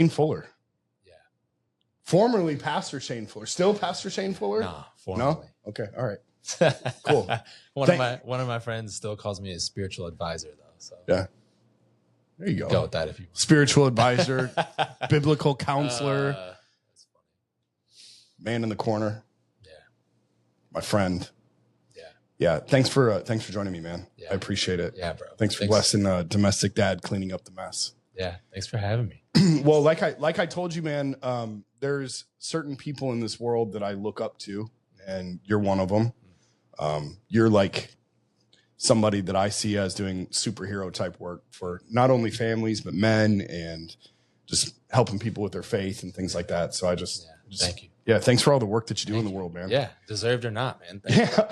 Shane Fuller. Yeah. Formerly Pastor Shane Fuller. Still Pastor Shane Fuller? Nah, formerly. No? Okay. All right. Cool. One of my friends still calls me a spiritual advisor though. So yeah. There you go. Go with that if you want. Spiritual advisor, biblical counselor. That's funny. Man in the corner. Yeah. My friend. Yeah. Yeah. Thanks for joining me, man. Yeah. I appreciate it. Yeah, bro. Thanks for blessing domestic dad cleaning up the mess. Yeah. Thanks for having me. Well, like I told you, man, there's certain people in this world that I look up to, and you're one of them. You're like somebody that I see as doing superhero type work for not only families, but men, and just helping people with their faith and things like that. So I just thank you. Yeah. Thanks for all the work that you do in the world, man. Yeah. Deserved or not, man. Thank you.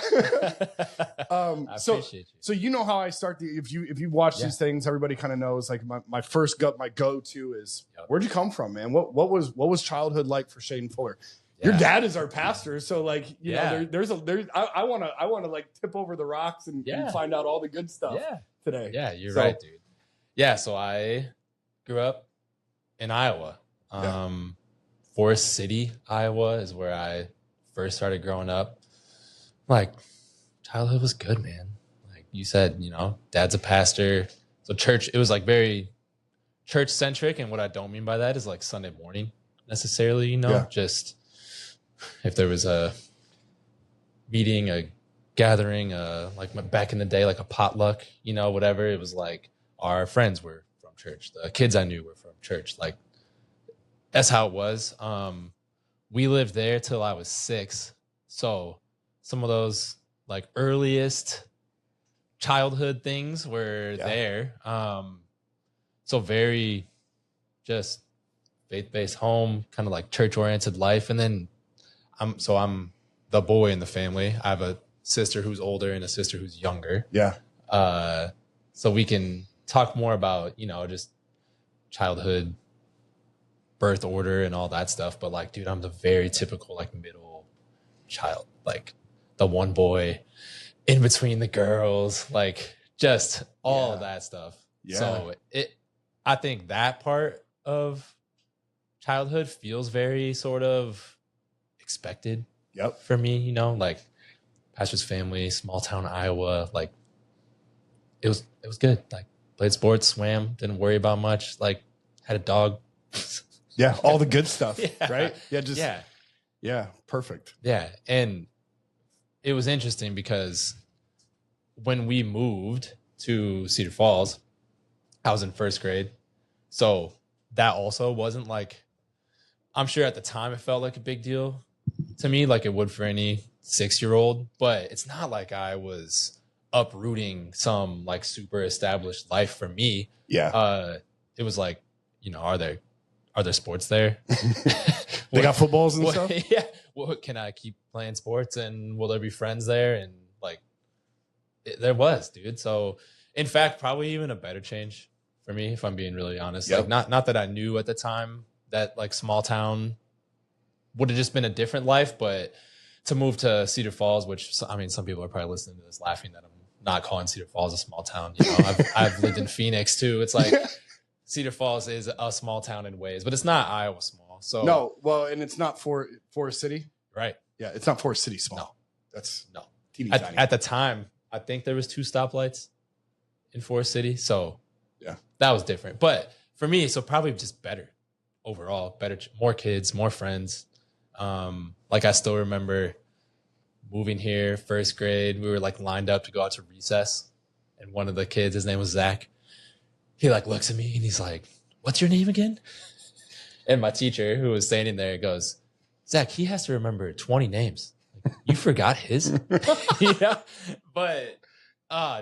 I appreciate you. So you know how I start if you watch these things, everybody kind of knows like my go-to is where'd you come from, man? What was childhood like for Shane Fuller? Your dad is our pastor, so like you know, I want to like tip over the rocks and find out all the good stuff today. Yeah, you're right, dude. Yeah, so I grew up in Iowa. Forest City, Iowa is where I first started growing up. Like childhood was good, man. Like you said, you know, dad's a pastor. So church, it was like very church centric, and what I don't mean by that is like Sunday morning necessarily, you know, just if there was a meeting, a gathering, like back in the day, like a potluck, you know, whatever, it was like our friends were from church. The kids I knew were from church. Like that's how it was. We lived there till I was 6. So some of those like earliest childhood things were there. So very just faith-based home, kind of like church-oriented life. And then I'm the boy in the family. I have a sister who's older and a sister who's younger. Yeah. So we can talk more about, you know, just childhood, birth order and all that stuff. But like, dude, I'm the very typical like middle child, like the one boy in between the girls, like just all of that stuff. Yeah. So I think that part of childhood feels very sort of expected for me, you know, like pastor's family, small town Iowa, like it was good. Like played sports, swam, didn't worry about much, like had a dog. Yeah, all the good stuff, right? Yeah, perfect. Yeah, and it was interesting because when we moved to Cedar Falls, I was in first grade. So that also wasn't like, I'm sure at the time it felt like a big deal to me, like it would for any 6-year-old, but it's not like I was uprooting some like super established life for me. Yeah. It was like, you know, are there sports there? They got footballs and stuff? Yeah. Well, can I keep playing sports and will there be friends there? And like, there was, dude. So in fact, probably even a better change for me, if I'm being really honest. Like not that I knew at the time that like small town would have just been a different life, but to move to Cedar Falls, which I mean, some people are probably listening to this laughing that I'm not calling Cedar Falls a small town. You know, I've lived in Phoenix too. It's like Cedar Falls is a small town in ways, but it's not Iowa small. So no, well, and it's not Forest City, right? Yeah, it's not Forest City small. No, that's teeny tiny. At the time, I think there was 2 stoplights in Forest City, so yeah, that was different. But for me, so probably just better overall, better, more kids, more friends. Like I still remember moving here, first grade, we were like lined up to go out to recess, and one of the kids, his name was Zach. He like looks at me and he's like, "What's your name again?" And my teacher, who was standing there, goes, "Zach, he has to remember 20 names. Like, you forgot his?" Yeah, but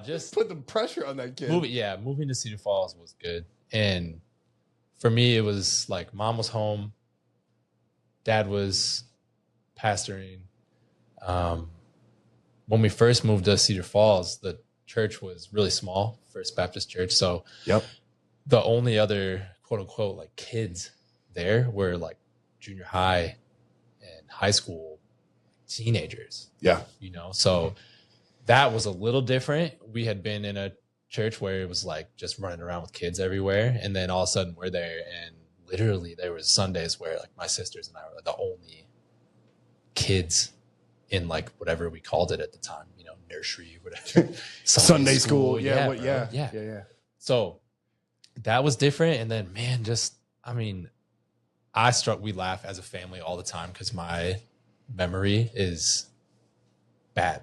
just put the pressure on that kid. Moving to Cedar Falls was good, and for me, it was like mom was home, dad was pastoring. When we first moved to Cedar Falls, the church was really small, First Baptist Church. So the only other quote unquote like kids there were like junior high and high school teenagers. Yeah. You know, so that was a little different. We had been in a church where it was like just running around with kids everywhere. And then all of a sudden we're there and literally there was Sundays where like my sisters and I were the only kids in like whatever we called it at the time, you know, nursery, whatever. Sunday school. Yeah. Yeah. So that was different. And then, man, we laugh as a family all the time because my memory is bad,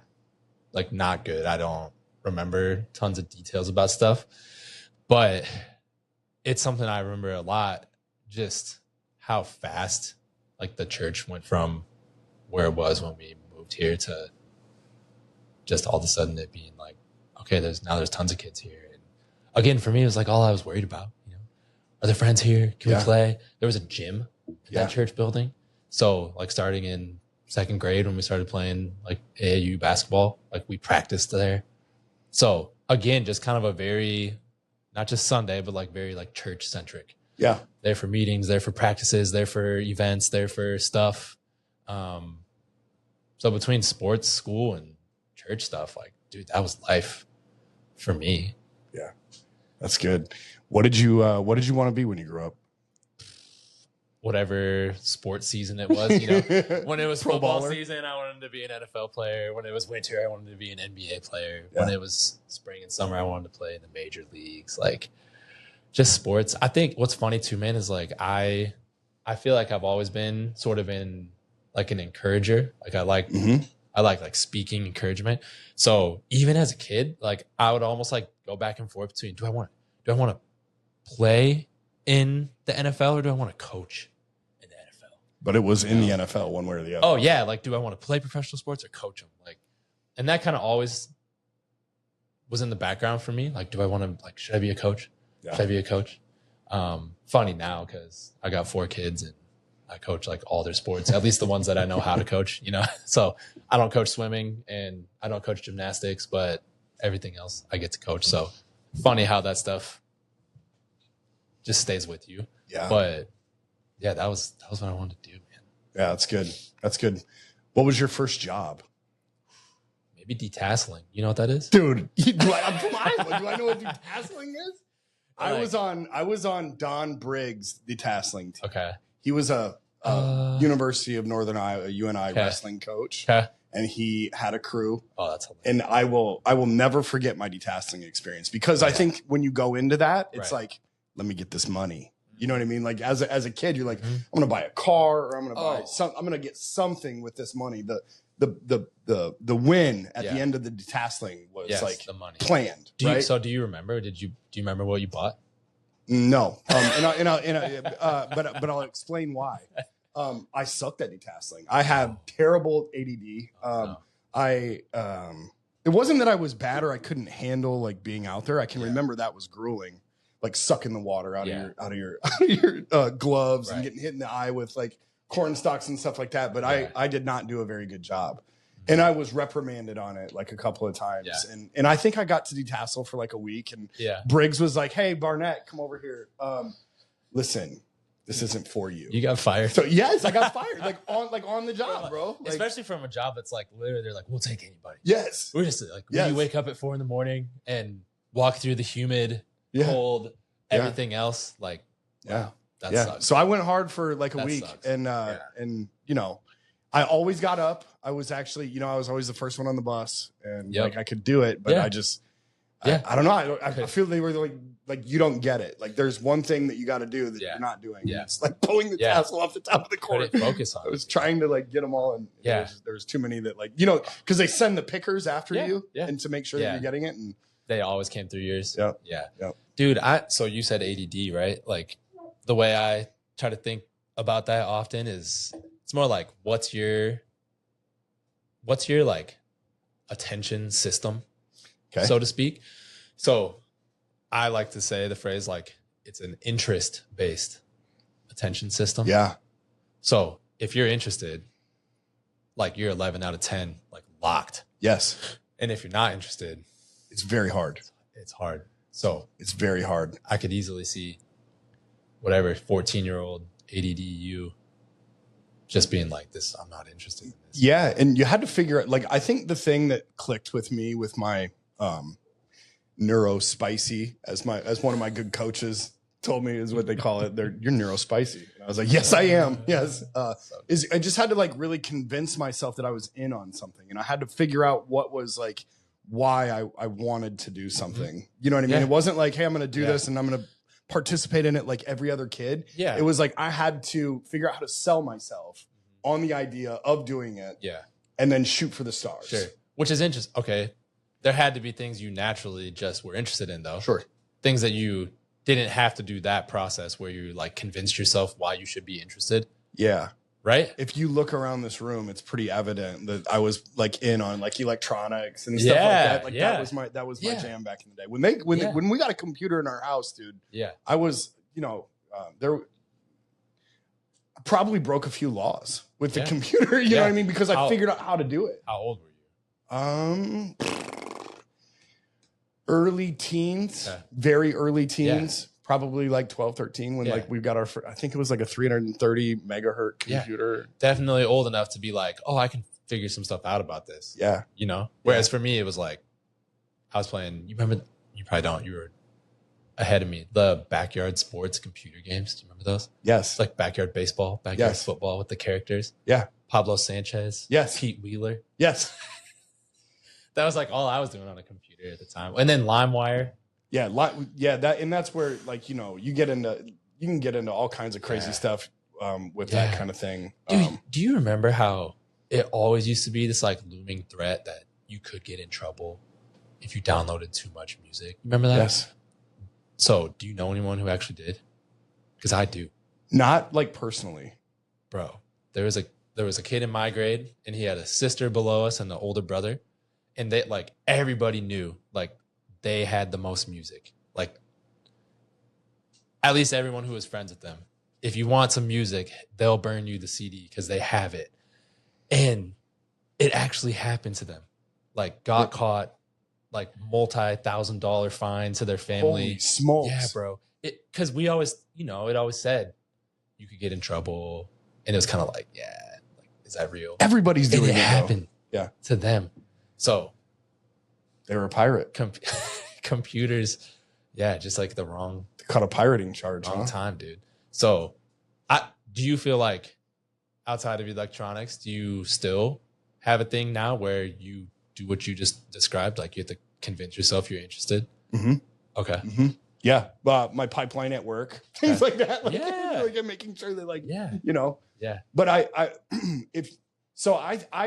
like not good. I don't remember tons of details about stuff, but it's something I remember a lot, just how fast like the church went from where it was when we moved here to just all of a sudden it being like, okay, there's tons of kids here. And again, for me, it was like all I was worried about, you know, are there friends here? Can we play? There was a gym in that church building. So like starting in second grade when we started playing like AAU basketball, like we practiced there. So again, just kind of a very, not just Sunday, but like very like church centric. Yeah. There for meetings, there for practices, there for events, there for stuff. So between sports, school, and church stuff, like, dude, that was life for me. Yeah. That's good. What did you want to be when you grew up? Whatever sports season it was, you know, when it was football baller. season, I wanted to be an NFL player. When it was winter, I wanted to be an NBA player. When it was spring and summer, I wanted to play in the major leagues, like just sports. I think what's funny too, man, is like, I feel like I've always been sort of in like an encourager. Like I like speaking encouragement. So even as a kid, like I would almost like go back and forth between, do I want to play in the NFL or do I want to coach? But it was in the NFL one way or the other. Oh yeah. Like, do I want to play professional sports or coach them? Like, and that kind of always was in the background for me. Like, do I want to, like, should I be a coach? Yeah. Should I be a coach? Funny now, cause I got 4 kids and I coach like all their sports, at least the ones that I know how to coach, you know? So I don't coach swimming and I don't coach gymnastics, but everything else I get to coach. So funny how that stuff just stays with you. Yeah. But yeah, that was what I wanted to do, man. Yeah, that's good. That's good. What was your first job? Maybe detasseling. You know what that is? Dude, I'm from Iowa. Do I know what detasseling is? I was on Don Briggs' detasseling team. Okay. He was a University of Northern Iowa, UNI wrestling coach. Okay. And he had a crew. Oh, that's hilarious. And I will never forget my detasseling experience because I think when you go into that, it's like, let me get this money. You know what I mean? Like as a kid, you're like, I'm going to buy a car or I'm going to buy I'm going to get something with this money. The win at the end of the detasseling was like the money planned. So do you remember? Do you remember what you bought? No. But I'll explain why. I sucked at detasseling. I have terrible ADD. It wasn't that I was bad or I couldn't handle like being out there. I can remember that was grueling. Like sucking the water out of your gloves and getting hit in the eye with like corn stalks and stuff like that. But I did not do a very good job. And I was reprimanded on it like a couple of times. Yeah. And I think I got to detassel for like a week. And Briggs was like, hey, Barnett, come over here. Listen, this isn't for you. You got fired. So yes, I got fired. like on the job, bro. Like, especially from a job that's like literally they're like, we'll take anybody. Yes. We're just like, when you wake up at 4 a.m. and walk through the humid, cold, everything else, like, that sucks. So I went hard for like a week sucks. and you know, I always got up. I was actually, you know, I was always the first one on the bus and like I could do it, but I just, I don't know. I feel they were like, you don't get it. Like there's one thing that you got to do that you're not doing. Yeah. It's like pulling the tassel off the top of the cord. Focus on I was trying to like get them all. And there was too many that like, you know, cause they send the pickers after you and to make sure that you're getting it. And they always came through yours. Yeah. Dude, so you said ADD, right? Like the way I try to think about that often is it's more like, what's your like attention system, so to speak. So I like to say the phrase like it's an interest-based attention system. Yeah. So if you're interested, like you're 11 out of 10, like locked. Yes. And if you're not interested, it's very hard. It's hard. So it's very hard. I could easily see whatever 14-year-old ADD you just being like this. I'm not interested in this. Yeah. And you had to figure out, like, I think the thing that clicked with me with my neuro spicy as one of my good coaches told me is what they call it. You're neurospicy. And I was like, yes, I am. Yes. I just had to like really convince myself that I was in on something, and I had to figure out what was like why I wanted to do something. You know what I mean? It wasn't like, hey, I'm going to do this and I'm going to participate in it like every other kid. Yeah. It was like I had to figure out how to sell myself on the idea of doing it. Yeah. And then shoot for the stars. Sure. Which is interesting. Okay. There had to be things you naturally just were interested in, though. Sure. Things that you didn't have to do that process where you like convinced yourself why you should be interested. Yeah. Right. If you look around this room, it's pretty evident that I was like in on like electronics and stuff like that. Like that was my jam back in the day. When we got a computer in our house, dude. Yeah. I was, there probably broke a few laws with the computer. You know what I mean? Because I figured out how to do it. How old were you? Early teens, very early teens. Probably like 12, 13 when like we got our, I think it was like a 330 megahertz computer. Definitely old enough to be like, oh, I can figure some stuff out about this. Yeah. Whereas for me, it was like, I was playing, you remember, you probably don't, you were ahead of me, the backyard sports computer games. Do you remember those? Yes. It's like backyard baseball, backyard football with the characters. Yeah. Pablo Sanchez. Yes. Pete Wheeler. Yes. That was like all I was doing on a computer at the time. And then LimeWire. Yeah, that's where like you can get into all kinds of crazy stuff with that kind of thing. Dude, do you remember how it always used to be this like looming threat that you could get in trouble if you downloaded too much music? Remember that? Yes. So, do you know anyone who actually did? Because I do. Not like personally, bro. There was a kid in my grade, and he had a sister below us and an older brother, and they like everybody knew like. They had the most music. Like, at least everyone who was friends with them. If you want some music, they'll burn you the CD because they have it. And it actually happened to them. Like, got caught, like, multi-$1,000 fine to their family. Holy smokes. Yeah, bro. Because we always, it always said you could get in trouble. And it was kind of like, like, is that real? Everybody's doing it. It happened to them. So. They were a pirate. Computers, just like the wrong. They caught a pirating charge. Wrong time, dude. So, do you feel like outside of electronics, do you still have a thing now where you do what you just described? Like you have to convince yourself you're interested? Mm-hmm. Okay. Mm-hmm. Yeah. My pipeline at work, things like that. Like, like I'm making sure that like, Yeah. But I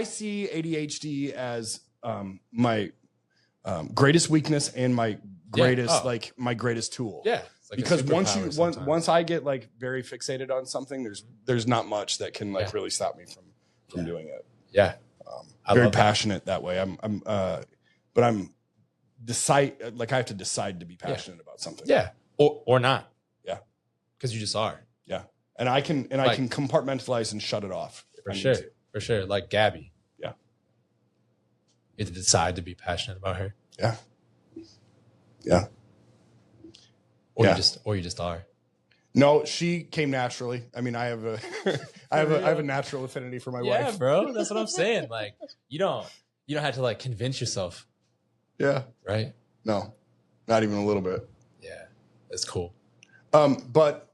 see ADHD as my greatest weakness and my greatest my greatest tool. Yeah. Like because once I get like very fixated on something, there's not much that can like really stop me from doing it. Yeah. Very passionate that way. But I'm I have to decide to be passionate about something. Yeah. Or not. Yeah. Because you just are. Yeah. And I can compartmentalize and shut it off. For sure. Like Gabby. Yeah. You have to decide to be passionate about her. Yeah. Yeah. Or you just are. No, she came naturally. I mean, I have a natural affinity for my wife. Yeah, bro. That's what I'm saying. Like you don't have to like convince yourself. Yeah. Right? No. Not even a little bit. Yeah. That's cool. But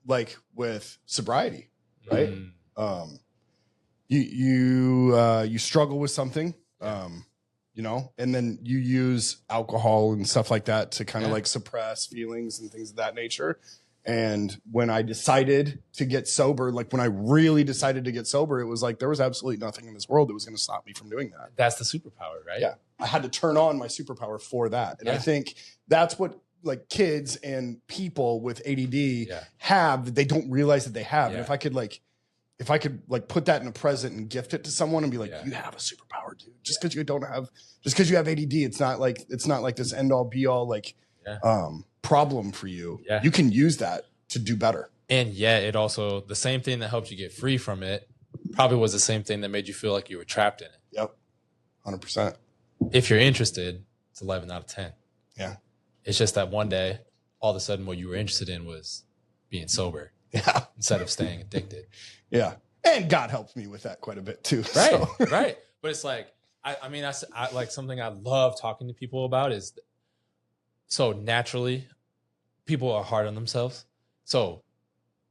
like with sobriety, right? You struggle with something, and then you use alcohol and stuff like that to kind of like suppress feelings and things of that nature. And when I decided to get sober, like when I really decided to get sober, it was like there was absolutely nothing in this world that was going to stop me from doing that. That's the superpower, right? Yeah. I had to turn on my superpower for that. And I think that's what like kids and people with ADD have that they don't realize that they have. And if I could put that in a present and gift it to someone and be like, you have a superpower, dude. Just because you have ADD, it's not like this end all be all problem for you. Yeah. You can use that to do better. And it also, the same thing that helped you get free from it probably was the same thing that made you feel like you were trapped in it. Yep. 100%. If you're interested, it's 11 out of 10. Yeah. It's just that one day, all of a sudden what you were interested in was being sober. Yeah. Instead of staying addicted. Yeah. And God helped me with that quite a bit too. Right. So. Right. But it's like, I like something I love talking to people about is so naturally people are hard on themselves. So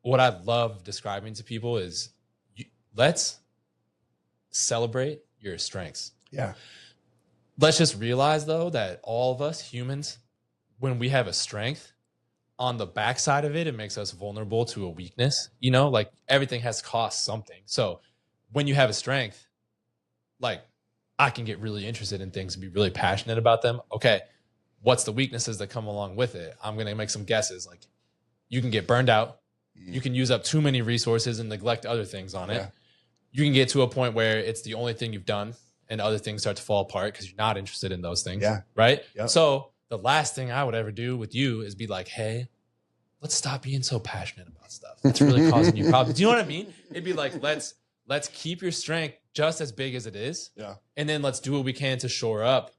what I love describing to people is let's celebrate your strengths. Yeah. Let's just realize, though, that all of us humans, when we have a strength, on the backside of it, it makes us vulnerable to a weakness. You know, like everything has cost something. So when you have a strength, like I can get really interested in things and be really passionate about them. Okay, what's the weaknesses that come along with it? I'm going to make some guesses. Like you can get burned out. You can use up too many resources and neglect other things on it. Yeah. You can get to a point where it's the only thing you've done and other things start to fall apart because you're not interested in those things. Yeah. Right? Yep. So the last thing I would ever do with you is be like, hey, let's stop being so passionate about stuff. It's really causing you problems. Do you know what I mean? It'd be like, let's keep your strength just as big as it is. Yeah. And then let's do what we can to shore up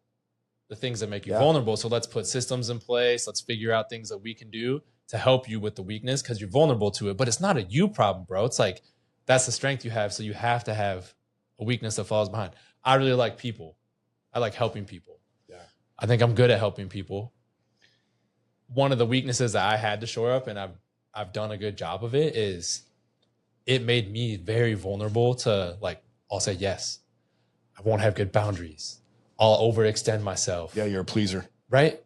the things that make you vulnerable. So let's put systems in place. Let's figure out things that we can do to help you with the weakness because you're vulnerable to it. But it's not a you problem, bro. It's like that's the strength you have. So you have to have a weakness that falls behind. I really like people. I like helping people. Yeah. I think I'm good at helping people. One of the weaknesses that I had to shore up, and I've done a good job of it, is it made me very vulnerable to, like, I'll say yes. I won't have good boundaries. I'll overextend myself. Yeah, you're a pleaser. Right?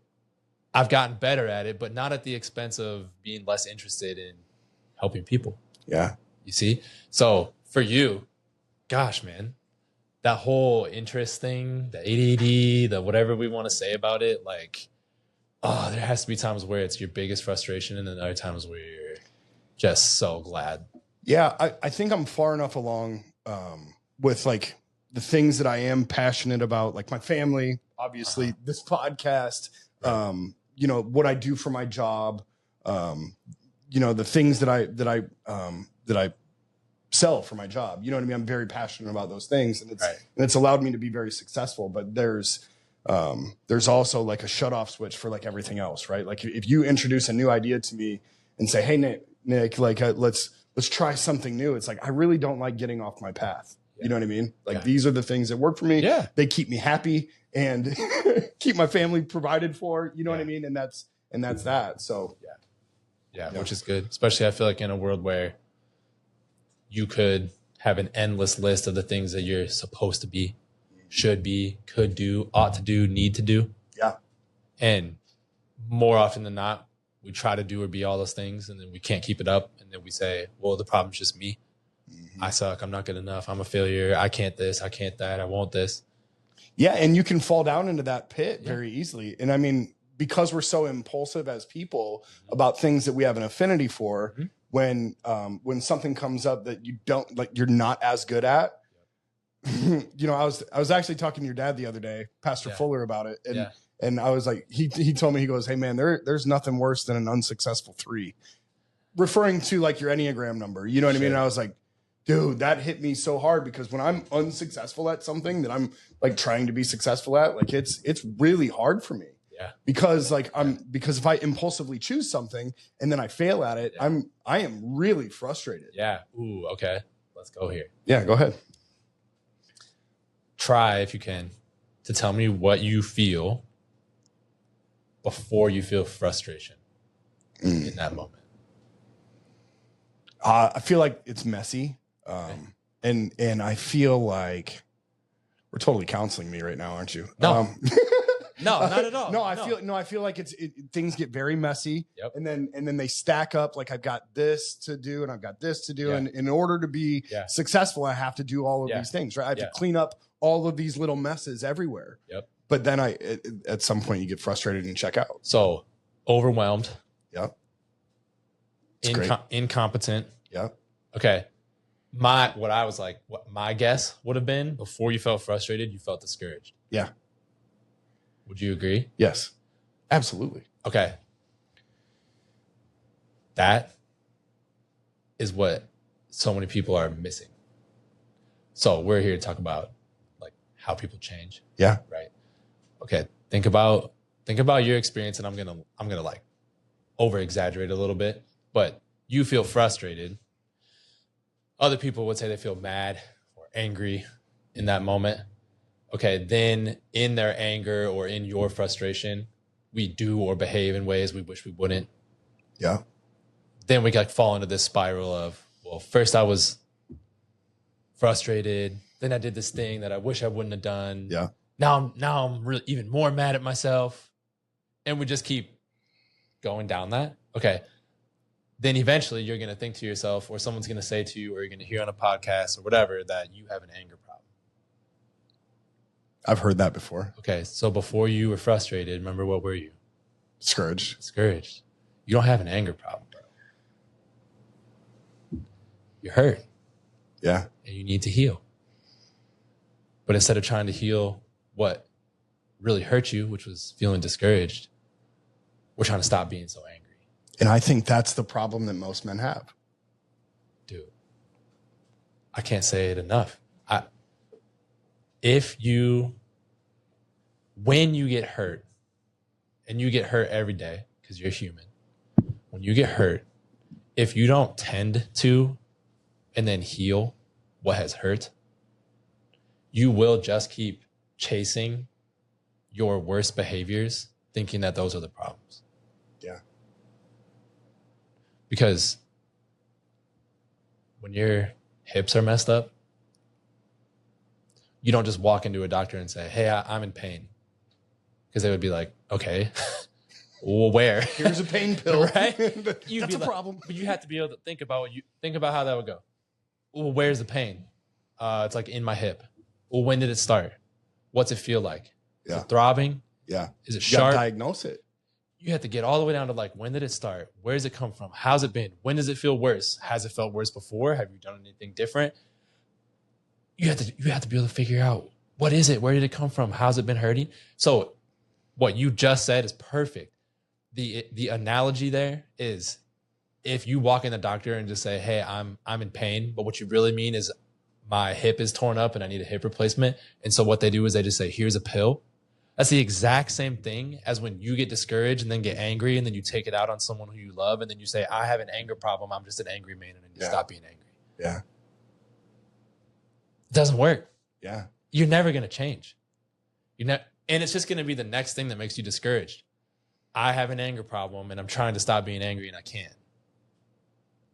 I've gotten better at it, but not at the expense of being less interested in helping people. Yeah. You see? So for you, gosh, man, that whole interest thing, the ADD, the whatever we want to say about it, like, oh, there has to be times where it's your biggest frustration and then other times where you're just so glad. Yeah, I think I'm far enough along with like the things that I am passionate about, like my family, obviously, this podcast, Right. You know, what I do for my job, you know, the things that I sell for my job. You know what I mean? I'm very passionate about those things, and it's allowed me to be very successful. But there's also like a shut off switch for like everything else, right? Like if you introduce a new idea to me and say, hey, Nick, like let's try something new. It's like, I really don't like getting off my path. Yeah. You know what I mean? Like these are the things that work for me. Yeah. They keep me happy and keep my family provided for, you know what I mean? And that's that. So yeah, which is good. Especially I feel like in a world where you could have an endless list of the things that you're supposed to be, should be, could do, ought to do, need to do. Yeah. And more often than not, we try to do or be all those things, and then we can't keep it up. And then we say, well, the problem's just me. Mm-hmm. I suck. I'm not good enough. I'm a failure. I can't this. I can't that. I won't this. Yeah. And you can fall down into that pit very easily. And I mean, because we're so impulsive as people about things that we have an affinity for, when something comes up that you don't like, you're not as good at, you know, I was actually talking to your dad the other day, Pastor Fuller, about it. And I was like, he told me, he goes, hey man, there's nothing worse than an unsuccessful 3, referring to like your Enneagram number. You know what I mean? And I was like, dude, that hit me so hard, because when I'm unsuccessful at something that I'm like trying to be successful at, like it's really hard for me. Yeah. Because like because if I impulsively choose something and then I fail at it, I am really frustrated. Yeah. Ooh, okay. Let's go here. Yeah, go ahead. Try, if you can, to tell me what you feel before you feel frustration in that moment. I feel like it's messy. And I feel like we're totally counseling me right now, aren't you? No, no, not at all. I feel like things get very messy, and then they stack up. Like I've got this to do and I've got this to do. And in order to be successful, I have to do all of these things, right? I have to clean up all of these little messes everywhere. Yep. But then at some point you get frustrated and check out. So overwhelmed. Yep. Incompetent. Yep. Okay. What my guess would have been, before you felt frustrated, you felt discouraged. Yeah. Would you agree? Yes. Absolutely. Okay. That is what so many people are missing. So we're here to talk about like how people change. Yeah. Right. Okay. Think about your experience, and I'm gonna like over exaggerate a little bit, but you feel frustrated. Other people would say they feel mad or angry in that moment. Okay, then in their anger or in your frustration, we do or behave in ways we wish we wouldn't. Yeah. Then we like fall into this spiral of, well, first I was frustrated. Then I did this thing that I wish I wouldn't have done. Yeah. Now I'm really even more mad at myself. And we just keep going down that. Okay. Then eventually you're going to think to yourself, or someone's going to say to you, or you're going to hear on a podcast or whatever, that you have an anger problem. I've heard that before. Okay. So before you were frustrated, remember, what were you? Discouraged. You don't have an anger problem, bro. You're hurt. Yeah. And you need to heal. But instead of trying to heal what really hurt you, which was feeling discouraged, we're trying to stop being so angry. And I think that's the problem that most men have. Dude, I can't say it enough. When you get hurt, and you get hurt every day because you're human, when you get hurt, if you don't tend to and then heal what has hurt, you will just keep chasing your worst behaviors, thinking that those are the problems. Yeah. Because when your hips are messed up, you don't just walk into a doctor and say, hey, I'm in pain. Because they would be like, okay, well, where? Here's a pain pill. Right? That's a problem. But you have to be able to think about how that would go. Well, where's the pain? It's like in my hip. Well, when did it start? What's it feel like? Is it throbbing? Yeah. Is it You sharp? gotta diagnose it. You have to get all the way down to like, when did it start? Where does it come from? How's it been? When does it feel worse? Has it felt worse before? Have you done anything different? You have to be able to figure out, what is it? Where did it come from? How's it been hurting? So what you just said is perfect. The analogy there is, if you walk in the doctor and just say, hey, I'm in pain, but what you really mean is my hip is torn up and I need a hip replacement. And so what they do is they just say, here's a pill. That's the exact same thing as when you get discouraged and then get angry and then you take it out on someone who you love and then you say, I have an anger problem. I'm just an angry man and I need to stop being angry. Yeah. It doesn't work. Yeah. You're never going to change. And it's just going to be the next thing that makes you discouraged. I have an anger problem and I'm trying to stop being angry and I can't.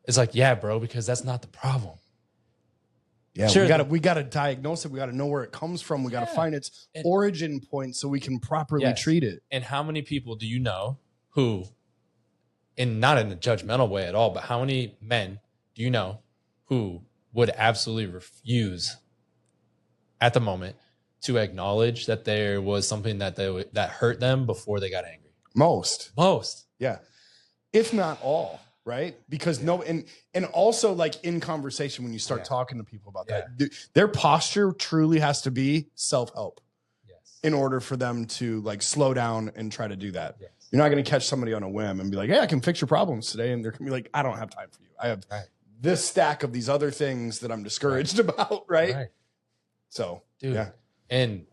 It's like, yeah, bro, because that's not the problem. Yeah, Sure, we gotta diagnose it. We gotta know where it comes from. We gotta find its origin point so we can properly treat it. And how many people do you know who, not in a judgmental way at all, but how many men do you know who would absolutely refuse at the moment to acknowledge that there was something that hurt them before they got angry? Most. Yeah. If not all. Right? Because and also like in conversation, when you start talking to people about that, their posture truly has to be self-help in order for them to like slow down and try to do that. Yes. You're not going to catch somebody on a whim and be like, hey, I can fix your problems today. And they're going to be like, I don't have time for you. I have this stack of these other things that I'm discouraged about. Right? So, dude, and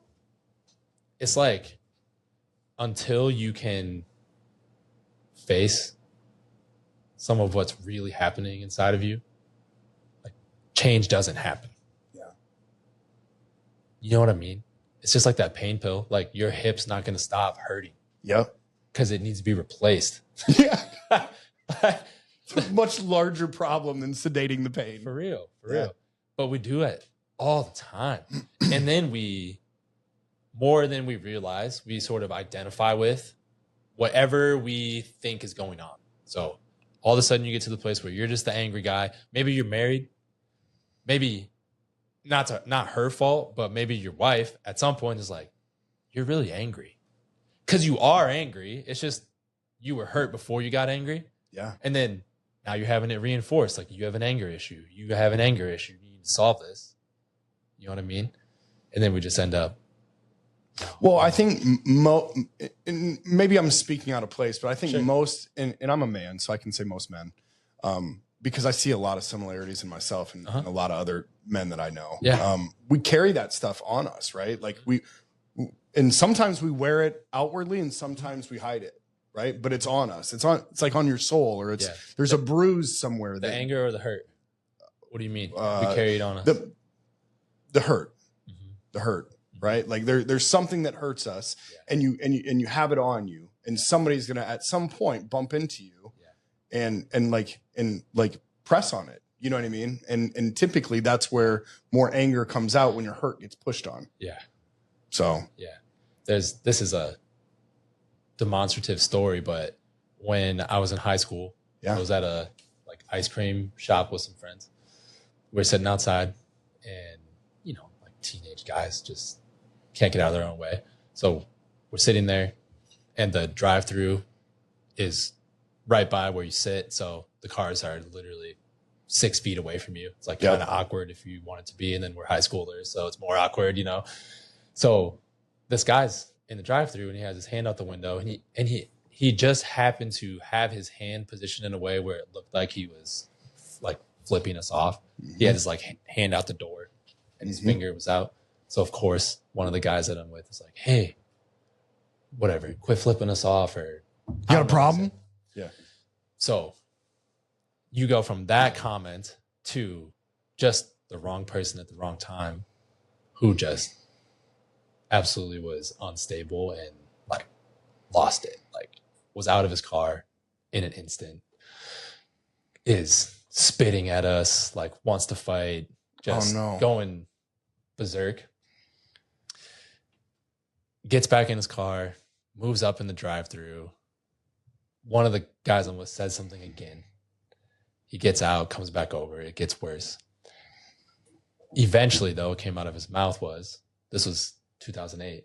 it's like, until you can face some of what's really happening inside of you, like, change doesn't happen. Yeah. You know what I mean? It's just like that pain pill. Like, your hip's not going to stop hurting. Yep. Because it needs to be replaced. Yeah. It's a much larger problem than sedating the pain. For real. But we do it all the time. And then more than we realize, we sort of identify with whatever we think is going on. So all of a sudden you get to the place where you're just the angry guy. Maybe you're married. Maybe not her fault, but maybe your wife at some point is like, you're really angry. Because you are angry. It's just you were hurt before you got angry. Yeah. And then now you're having it reinforced. Like, you have an anger issue. You have an anger issue. You need to solve this. You know what I mean? And then we just end up. Well, I think maybe I'm speaking out of place, but I think most, and I'm a man, so I can say most men, because I see a lot of similarities in myself and a lot of other men that I know. Yeah. We carry that stuff on us, right? Like and sometimes we wear it outwardly and sometimes we hide it, right? But it's on us. It's like on your soul, or there's a bruise somewhere. The anger or the hurt? What do you mean? We carry it on us. The hurt, the hurt. Right? Like there's something that hurts us and you have it on you, and somebody's going to at some point bump into you and press on it. You know what I mean? And typically that's where more anger comes out, when your hurt gets pushed on. Yeah. So yeah, this is a demonstrative story, but when I was in high school, I was at a like ice cream shop with some friends. We were sitting outside, and like teenage guys just can't get out of their own way. So we're sitting there, and the drive-through is right by where you sit. So the cars are literally 6 feet away from you. It's like kind of awkward if you want it to be. And then we're high schoolers, so it's more awkward, So this guy's in the drive-through, and he has his hand out the window, and he just happened to have his hand positioned in a way where it looked like he was like flipping us off. Mm-hmm. He had his like hand out the door, and his finger was out. So of course, one of the guys that I'm with is like, "Hey, whatever, quit flipping us off," or "You got a problem?" Yeah. So you go from that comment to just the wrong person at the wrong time, who just absolutely was unstable and like lost it, like was out of his car in an instant, is spitting at us, like wants to fight, just going berserk. Gets back in his car, moves up in the drive-through. One of the guys I'm with says something again. He gets out, comes back over. It gets worse. Eventually, though, what came out of his mouth this was 2008.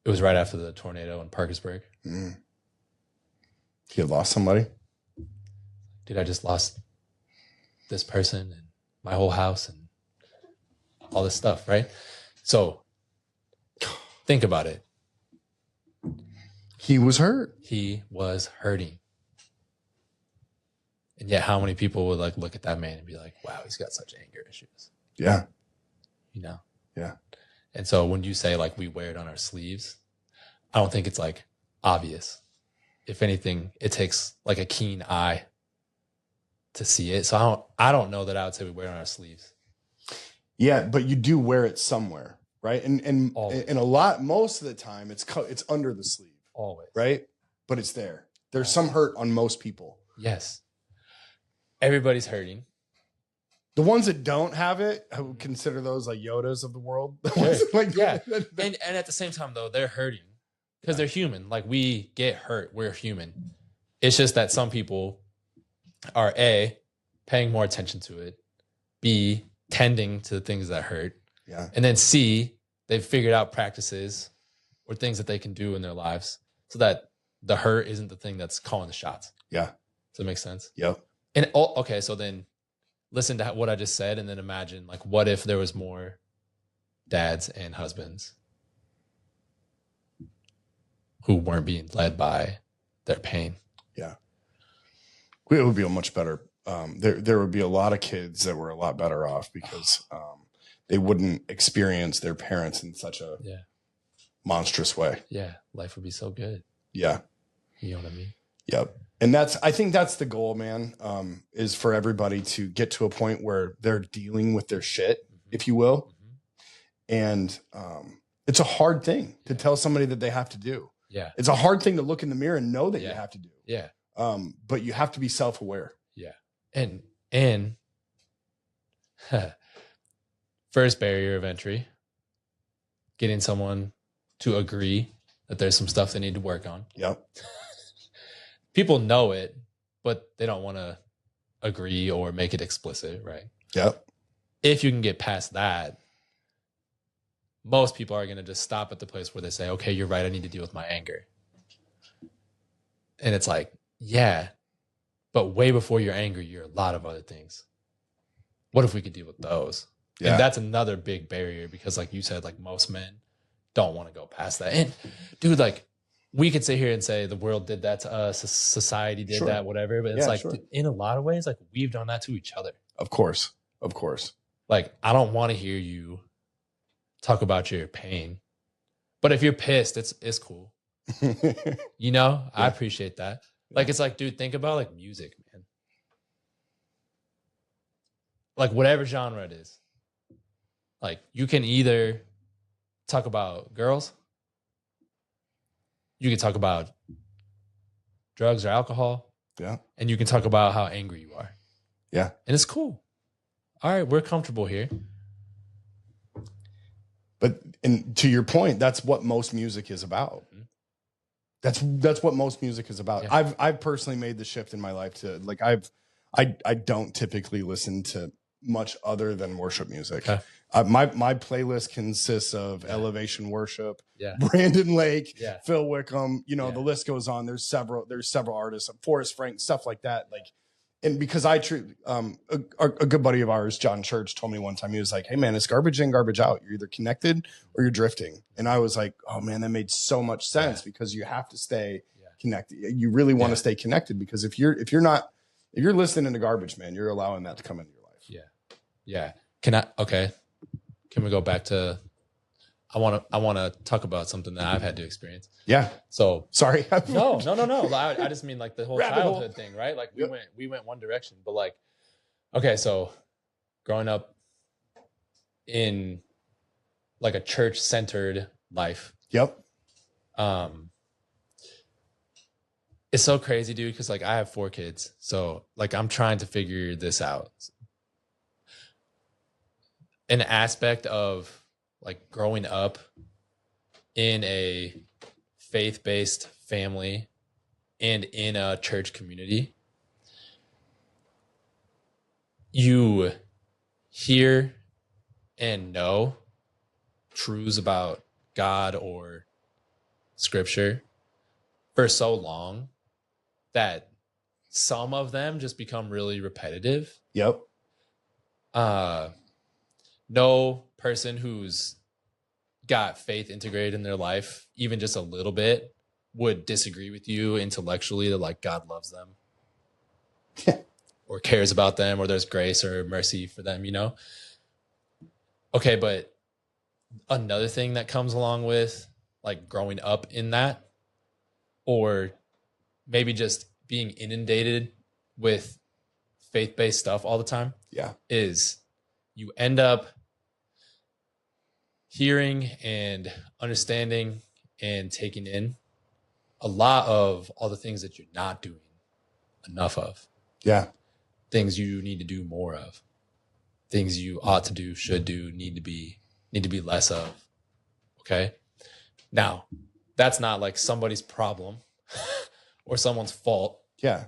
It was right after the tornado in Parkersburg. Mm. He had lost somebody? Dude, I just lost this person and my whole house and all this stuff, right? So think about it. He was hurt. He was hurting. And yet how many people would like look at that man and be like, wow, he's got such anger issues. Yeah. Yeah. And so when you say like we wear it on our sleeves, I don't think it's like obvious. If anything, it takes like a keen eye to see it. So I don't know that I would say we wear it on our sleeves. Yeah, but you do wear it somewhere, right? And most of the time it's under the sleeve. Always. Right? But it's there. There's some hurt on most people. Yes. Everybody's hurting. The ones that don't have it, I would consider those like Yodas of the world. Sure. And at the same time, though, they're hurting because they're human. Like we get hurt. We're human. It's just that some people are A, paying more attention to it, B, tending to the things that hurt, and then C, they've figured out practices or things that they can do in their lives so that the hurt isn't the thing that's calling the shots. Yeah. Does that make sense? Yep. And okay, so then listen to what I just said, and then imagine like, what if there was more dads and husbands who weren't being led by their pain? Yeah. It would be a much better, there would be a lot of kids that were a lot better off because they wouldn't experience their parents in such a monstrous way. Yeah. Life would be so good. Yeah. You know what I mean? Yep. And I think that's the goal, man, is for everybody to get to a point where they're dealing with their shit, if you will. And it's a hard thing to tell somebody that they have to do. Yeah. It's a hard thing to look in the mirror and know that you have to do. Yeah. But you have to be self-aware. Yeah. And first barrier of entry, getting someone to agree that there's some stuff they need to work on. Yep. People know it, but they don't want to agree or make it explicit, right? Yep. If you can get past that, most people are going to just stop at the place where they say, okay, you're right, I need to deal with my anger. And it's like, yeah, but way before your anger, you're a lot of other things. What if we could deal with those? Yeah. And that's another big barrier because like you said, like most men don't want to go past that. And dude, like we could sit here and say the world did that to us, society did that, whatever. But it's in a lot of ways, like we've done that to each other. Of course. Like, I don't want to hear you talk about your pain, but if you're pissed, it's cool. I appreciate that. Like, it's like, dude, think about like music, man. Like whatever genre it is. Like you can either talk about girls, you can talk about drugs or alcohol. Yeah. And you can talk about how angry you are. Yeah. And it's cool. All right, we're comfortable here. But and to your point, that's what most music is about. Mm-hmm. That's what most music is about. Yeah. I've personally made the shift in my life to like I don't typically listen to much other than worship music. Okay. My playlist consists of elevation worship, Brandon Lake, Phil Wickham. The list goes on. There's several artists, Forrest Frank, stuff like that. Like, and because I treat a good buddy of ours, John Church, told me one time, he was like, "Hey man, it's garbage in, garbage out. You're either connected or you're drifting." And I was like, "Oh man, that made so much sense because you have to stay connected. You really want to stay connected because if you're listening to garbage, man, you're allowing that to come into your life." Yeah. Can we go back to? I want to talk about something that I've had to experience. Yeah. So sorry. No. I just mean like the whole childhood thing, right? Like we went one direction, but like, okay, so growing up in like a church-centered life. Yep. It's so crazy, dude, because like I have 4 kids, so like I'm trying to figure this out. An aspect of like growing up in a faith-based family and in a church community, you hear and know truths about God or scripture for so long that some of them just become really repetitive. Yep. No person who's got faith integrated in their life, even just a little bit, would disagree with you intellectually that like God loves them or cares about them or there's grace or mercy for them, Okay, but another thing that comes along with like growing up in that, or maybe just being inundated with faith-based stuff all the time, is you end up hearing and understanding and taking in a lot of all the things that you're not doing enough of. Yeah. Things you need to do more of. Things you ought to do, should do, need to be less of. Okay? Now, that's not like somebody's problem or someone's fault. Yeah.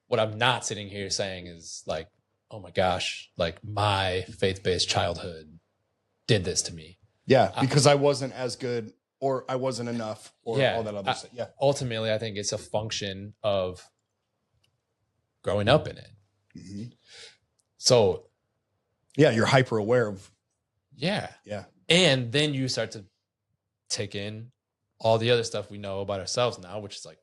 What I'm not sitting here saying is like, oh my gosh, like my faith-based childhood did this to me. Yeah, because I wasn't as good or I wasn't enough or all that other stuff. Yeah. Ultimately, I think it's a function of growing up in it. Mm-hmm. So. Yeah, you're hyper aware of. Yeah. Yeah. And then you start to take in all the other stuff we know about ourselves now, which is like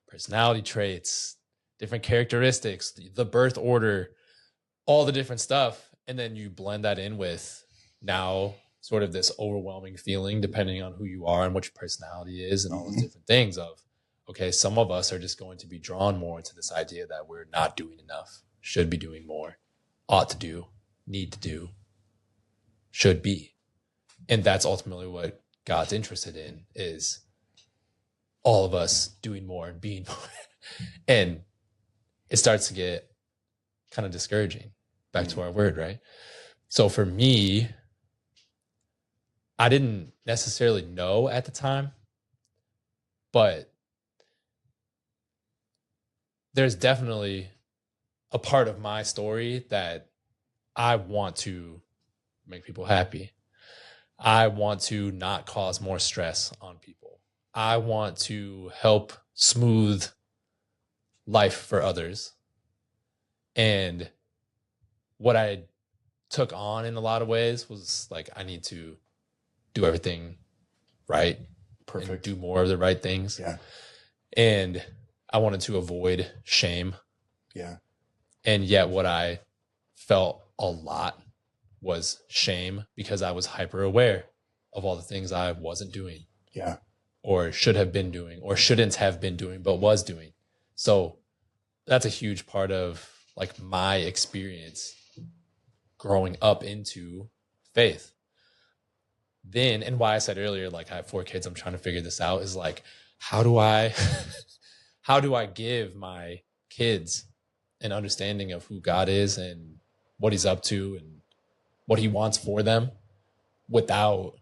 personality traits, different characteristics, the birth order, all the different stuff. And then you blend that in with now sort of this overwhelming feeling, depending on who you are and what your personality is and all those different things of, okay, some of us are just going to be drawn more to this idea that we're not doing enough, should be doing more, ought to do, need to do, should be. And that's ultimately what God's interested in, is all of us doing more and being more. And it starts to get kind of discouraging, back to our word, right? So for me, I didn't necessarily know at the time, but there's definitely a part of my story that I want to make people happy. I want to not cause more stress on people. I want to help smooth life for others. And what I took on in a lot of ways was like, I need to do everything right. Perfect. And do more of the right things. Yeah. And I wanted to avoid shame. Yeah. And yet what I felt a lot was shame because I was hyper aware of all the things I wasn't doing. Yeah. Or should have been doing, or shouldn't have been doing, but was doing. So that's a huge part of like my experience growing up into faith. Then, and why I said earlier, like I have 4 kids, I'm trying to figure this out, is like, how do I how do I give my kids an understanding of who God is and what he's up to and what he wants for them without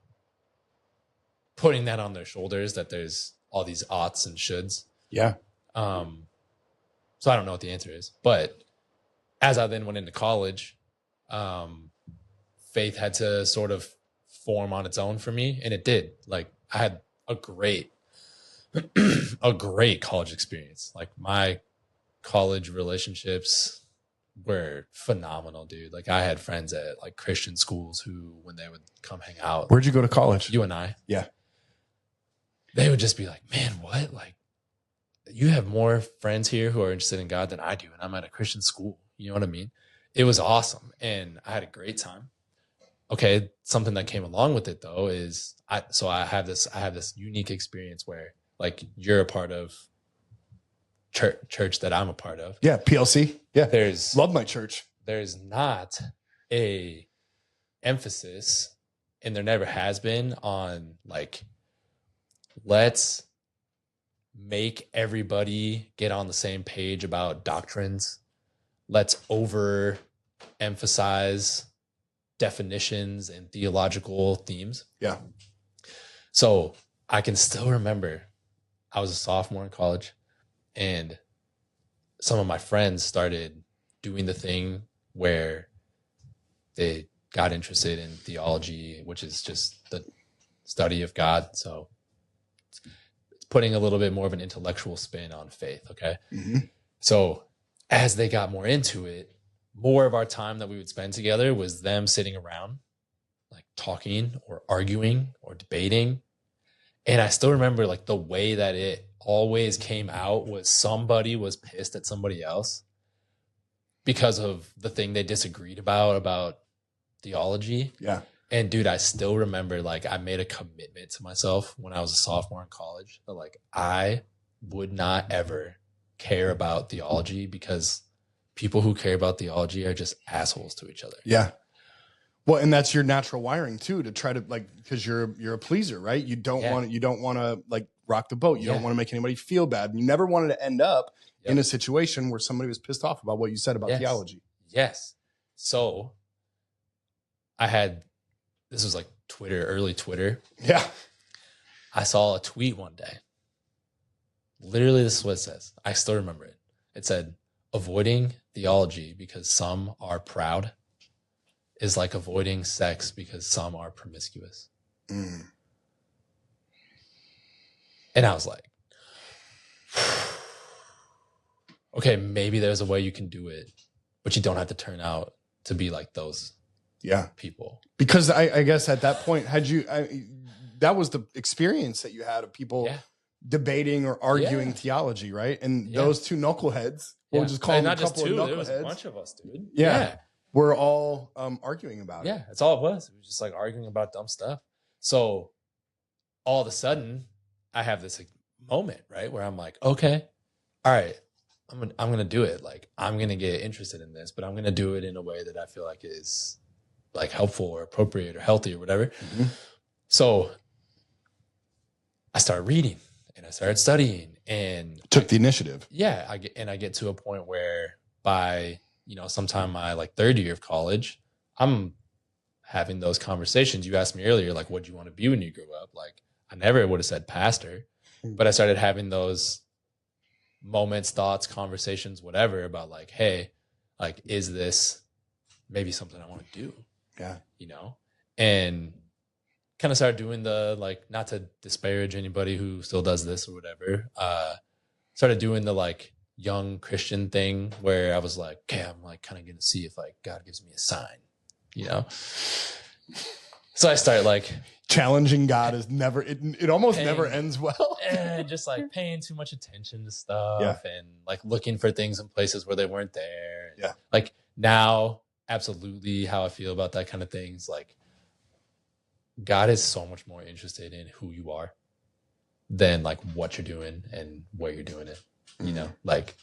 putting that on their shoulders, that there's all these oughts and shoulds. Yeah. So I don't know what the answer is, but as I then went into college, faith had to sort of form on its own for me. And it did. Like, I had a great college experience. Like, my college relationships were phenomenal, dude. Like, I had friends at like Christian schools who, when they would come hang out, Where'd you go to college? you and I, Yeah. they would just be like, man, what? Like, you have more friends here who are interested in God than I do. And I'm at a Christian school. You know what I mean? It was awesome. And I had a great time. Okay. Something that came along with it though is I have this unique experience where, like, you're a part of church that I'm a part of. Yeah. PLC. Yeah. Love my church. There's not a emphasis, and there never has been, on like, let's make everybody get on the same page about doctrines. Let's overemphasize definitions and theological themes. Yeah. So I can still remember I was a sophomore in college, and some of my friends started doing the thing where they got interested in theology, which is just the study of God. So it's putting a little bit more of an intellectual spin on faith. Okay. Mm-hmm. So as they got more into it, more of our time that we would spend together was them sitting around, like, talking or arguing or debating. And I still remember, like, the way that it always came out was somebody was pissed at somebody else because of the thing they disagreed about theology. Yeah. And dude, I still remember, like, I made a commitment to myself when I was a sophomore in college that, like, I would not ever care about theology, because people who care about theology are just assholes to each other. Yeah. Well, and that's your natural wiring too, to try to, like, because you're a pleaser, right? You don't want to like rock the boat. You don't want to make anybody feel bad. You never wanted to end up in a situation where somebody was pissed off about what you said about theology. Yes. So this was like Twitter, early Twitter. Yeah. I saw a tweet one day. Literally, this is what it says. I still remember it. It said, avoiding theology because some are proud is like avoiding sex because some are promiscuous. Mm. And I was like, okay, maybe there's a way you can do it, but you don't have to turn out to be like those people. Because I guess at that point, that was the experience that you had of people debating or arguing theology, right? And those two knuckleheads, we'll just call them a couple of knuckleheads. There was a bunch of us, dude. Yeah. We're all arguing about it. Yeah, that's all it was. It was just like arguing about dumb stuff. So all of a sudden, I have this, like, moment, right, where I'm like, okay, all right, I'm gonna do it. Like, I'm gonna get interested in this, but I'm gonna do it in a way that I feel like is, like, helpful or appropriate or healthy or whatever. Mm-hmm. So I started reading and I started studying and took the initiative. Yeah, I get to a point where by, sometime my, like, third year of college, I'm having those conversations. You asked me earlier, like, what do you want to be when you grow up? Like, I never would have said pastor, but I started having those moments, thoughts, conversations, whatever, about, like, hey, like, is this maybe something I want to do? Yeah. And kind of started doing the, like, not to disparage anybody who still does this or whatever, started doing the, like, young Christian thing where I was like, okay, I'm, like, kind of going to see if, like, God gives me a sign, So I started, like, challenging God is never, it almost never ends well. And just, like, paying too much attention to stuff and, like, looking for things in places where they weren't there. Yeah. Like, now, absolutely how I feel about that kind of things. Like, God is so much more interested in who you are than, like, what you're doing and where you're doing it. Like,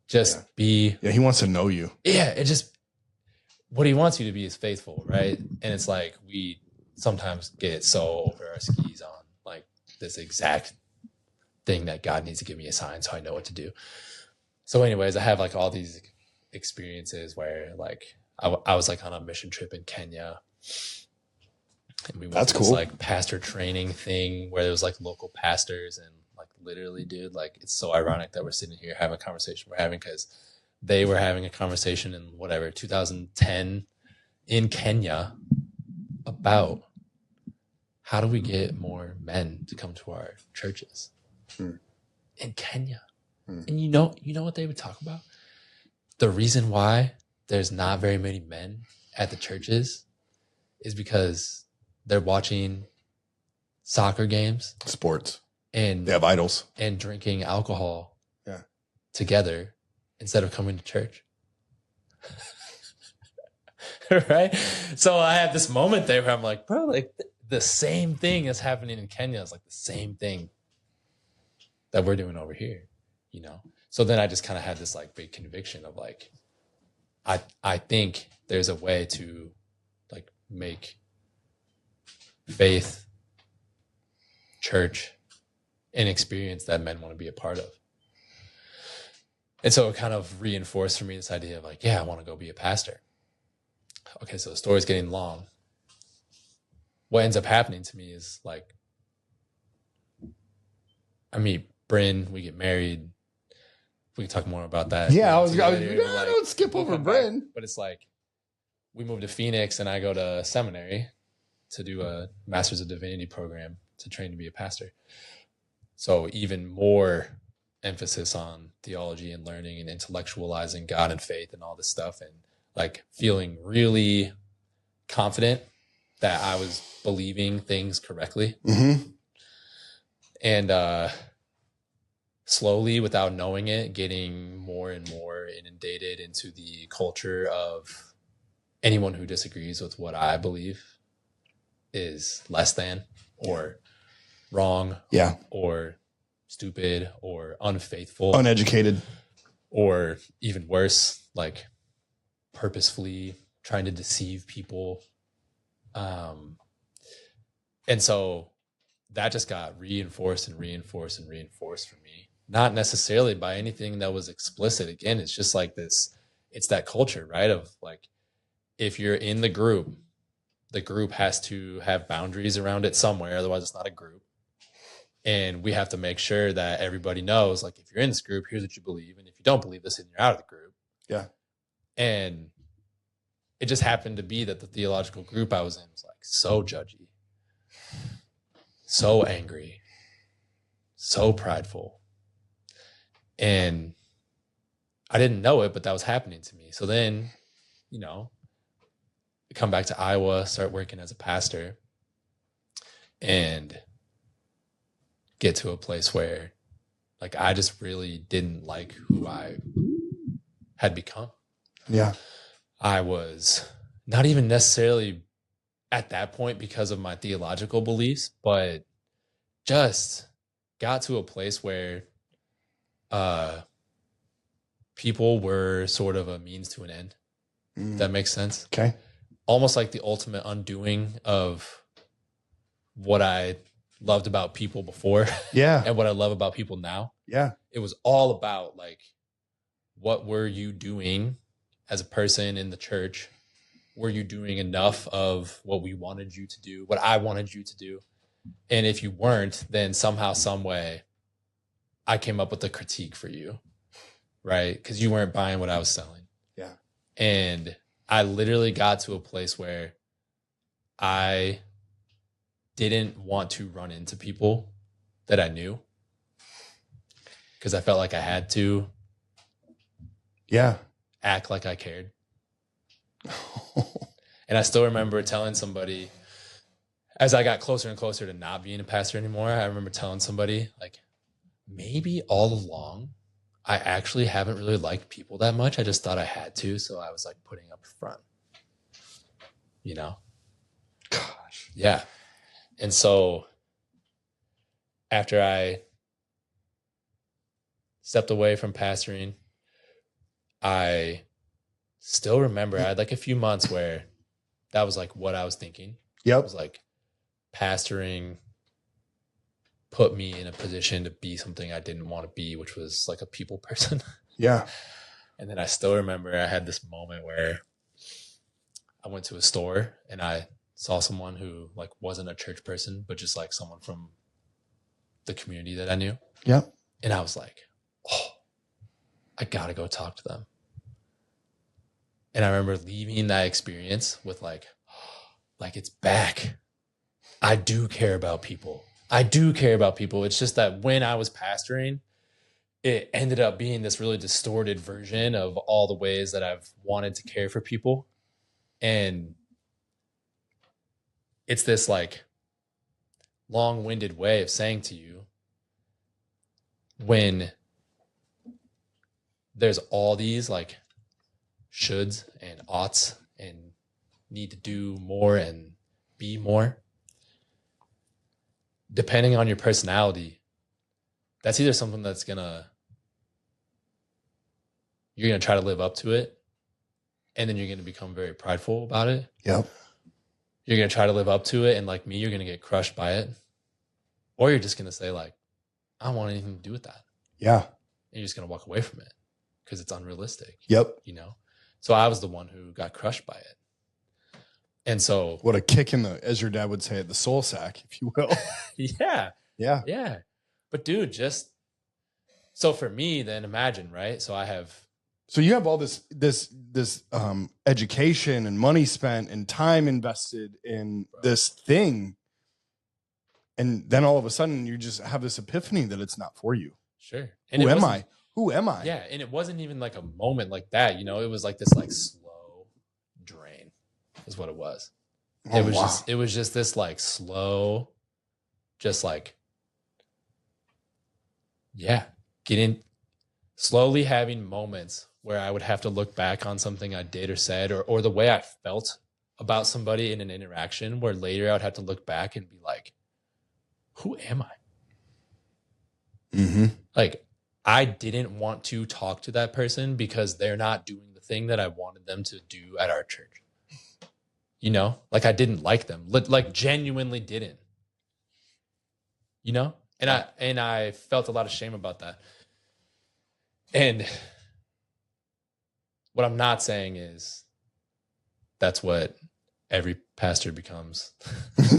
just be. Yeah, he wants to know you. Yeah, it just, what he wants you to be is faithful, right? And it's like, we sometimes get so over our skis on, like, this exact thing that God needs to give me a sign so I know what to do. So anyways, I have like all these experiences where like I was like on a mission trip in Kenya. And we went to this like pastor training thing where there was like local pastors, and like literally, dude, like it's so ironic that we're sitting here having a conversation we're having, because they were having a conversation in 2010 in Kenya about how do we get more men to come to our churches in Kenya. And you know what they would talk about? The reason why there's not very many men at the churches is because they're watching soccer games, sports, and they have idols and drinking alcohol together instead of coming to church. Right? So I had this moment there where I'm like, bro, like the same thing is happening in Kenya. It's like the same thing that we're doing over here, you know? So then I just kind of had this like big conviction of like, I think there's a way to like make faith, church, an experience that men want to be a part of. And so it kind of reinforced for me this idea of like, yeah, I want to go be a pastor. Okay, so the story's getting long. What ends up happening to me is like, I meet Bryn, we get married. We can talk more about that. Yeah, I was later, like, don't skip over Bryn. But it's like, we moved to Phoenix and I go to seminary to do a Master's of Divinity program to train to be a pastor. So even more emphasis on theology and learning and intellectualizing God and faith and all this stuff, and like feeling really confident that I was believing things correctly. And slowly, without knowing it, getting more and more inundated into the culture of anyone who disagrees with what I believe is less than or wrong, or stupid or unfaithful, uneducated, or even worse, like purposefully trying to deceive people. And so that just got reinforced and reinforced and reinforced for me, not necessarily by anything that was explicit. Again, it's just like this, it's that culture, right? Of like, if you're in the group has to have boundaries around it somewhere. Otherwise it's not a group. And we have to make sure that everybody knows, like, if you're in this group, here's what you believe. And if you don't believe this, then you're out of the group. Yeah. And it just happened to be that the theological group I was in was like so judgy, so angry, so prideful. And I didn't know it, but that was happening to me. So then, you know, I come back to Iowa, start working as a pastor, and get to a place where like I just really didn't like who I had become. Yeah. I was not even necessarily at that point because of my theological beliefs, but just got to a place where people were sort of a means to an end. If that makes sense. Okay. Almost like the ultimate undoing of what I loved about people before. Yeah. And what I love about people now. Yeah. It was all about like, what were you doing as a person in the church? Were you doing enough of what we wanted you to do, what I wanted you to do? And if you weren't, then somehow, some way, I came up with a critique for you, right? Because you weren't buying what I was selling. Yeah. And I literally got to a place where I didn't want to run into people that I knew because I felt like I had to act like I cared. And I still remember telling somebody, as I got closer and closer to not being a pastor anymore, I remember telling somebody like, maybe all along I actually haven't really liked people that much. I just thought I had to. So I was like putting up front, you know? Gosh. Yeah. And so after I stepped away from pastoring, I still remember I had like a few months where that was like what I was thinking. Yep. It was like pastoring put me in a position to be something I didn't want to be, which was like a people person. Yeah. And then I still remember I had this moment where I went to a store and I saw someone who like wasn't a church person, but just like someone from the community that I knew. Yeah. And I was like, oh, I gotta go talk to them. And I remember leaving that experience with like it's back. I do care about people. I do care about people. It's just that when I was pastoring, it ended up being this really distorted version of all the ways that I've wanted to care for people. And it's this like long-winded way of saying to you, when there's all these like shoulds and oughts and need to do more and be more, depending on your personality, that's either something that's you're gonna try to live up to it, and then you're gonna become very prideful about it. Yep. You're gonna try to live up to it, and like me, you're gonna get crushed by it. Or you're just gonna say like, I don't want anything to do with that. Yeah. And you're just gonna walk away from it because it's unrealistic. Yep. You know? So I was the one who got crushed by it. And so what a kick in the, as your dad would say it, the soul sack, if you will. Yeah. Yeah. Yeah. But dude, so for me, then imagine, right? So you have all this education and money spent and time invested in this thing. And then all of a sudden you just have this epiphany that it's not for you. Sure. And Who am I? Yeah. And it wasn't even like a moment like that. You know, it was like this like slow drain is what it was. Oh, it was just this like slow, just like, yeah, slowly having moments where I would have to look back on something I did or said, or the way I felt about somebody in an interaction, where later I would have to look back and be like, who am I? Mm-hmm. Like, I didn't want to talk to that person because they're not doing the thing that I wanted them to do at our church. You know, like I didn't like them, like genuinely didn't, you know? And I felt a lot of shame about that. And what I'm not saying is that's what every pastor becomes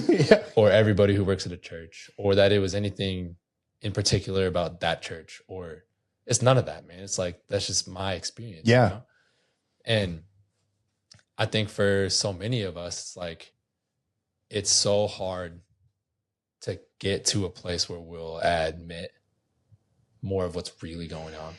Yeah. or everybody who works at a church, or that it was anything in particular about that church, or it's none of that, man. It's like, that's just my experience. Yeah. You know? And I think for so many of us, it's like, it's so hard to get to a place where we'll admit more of what's really going on.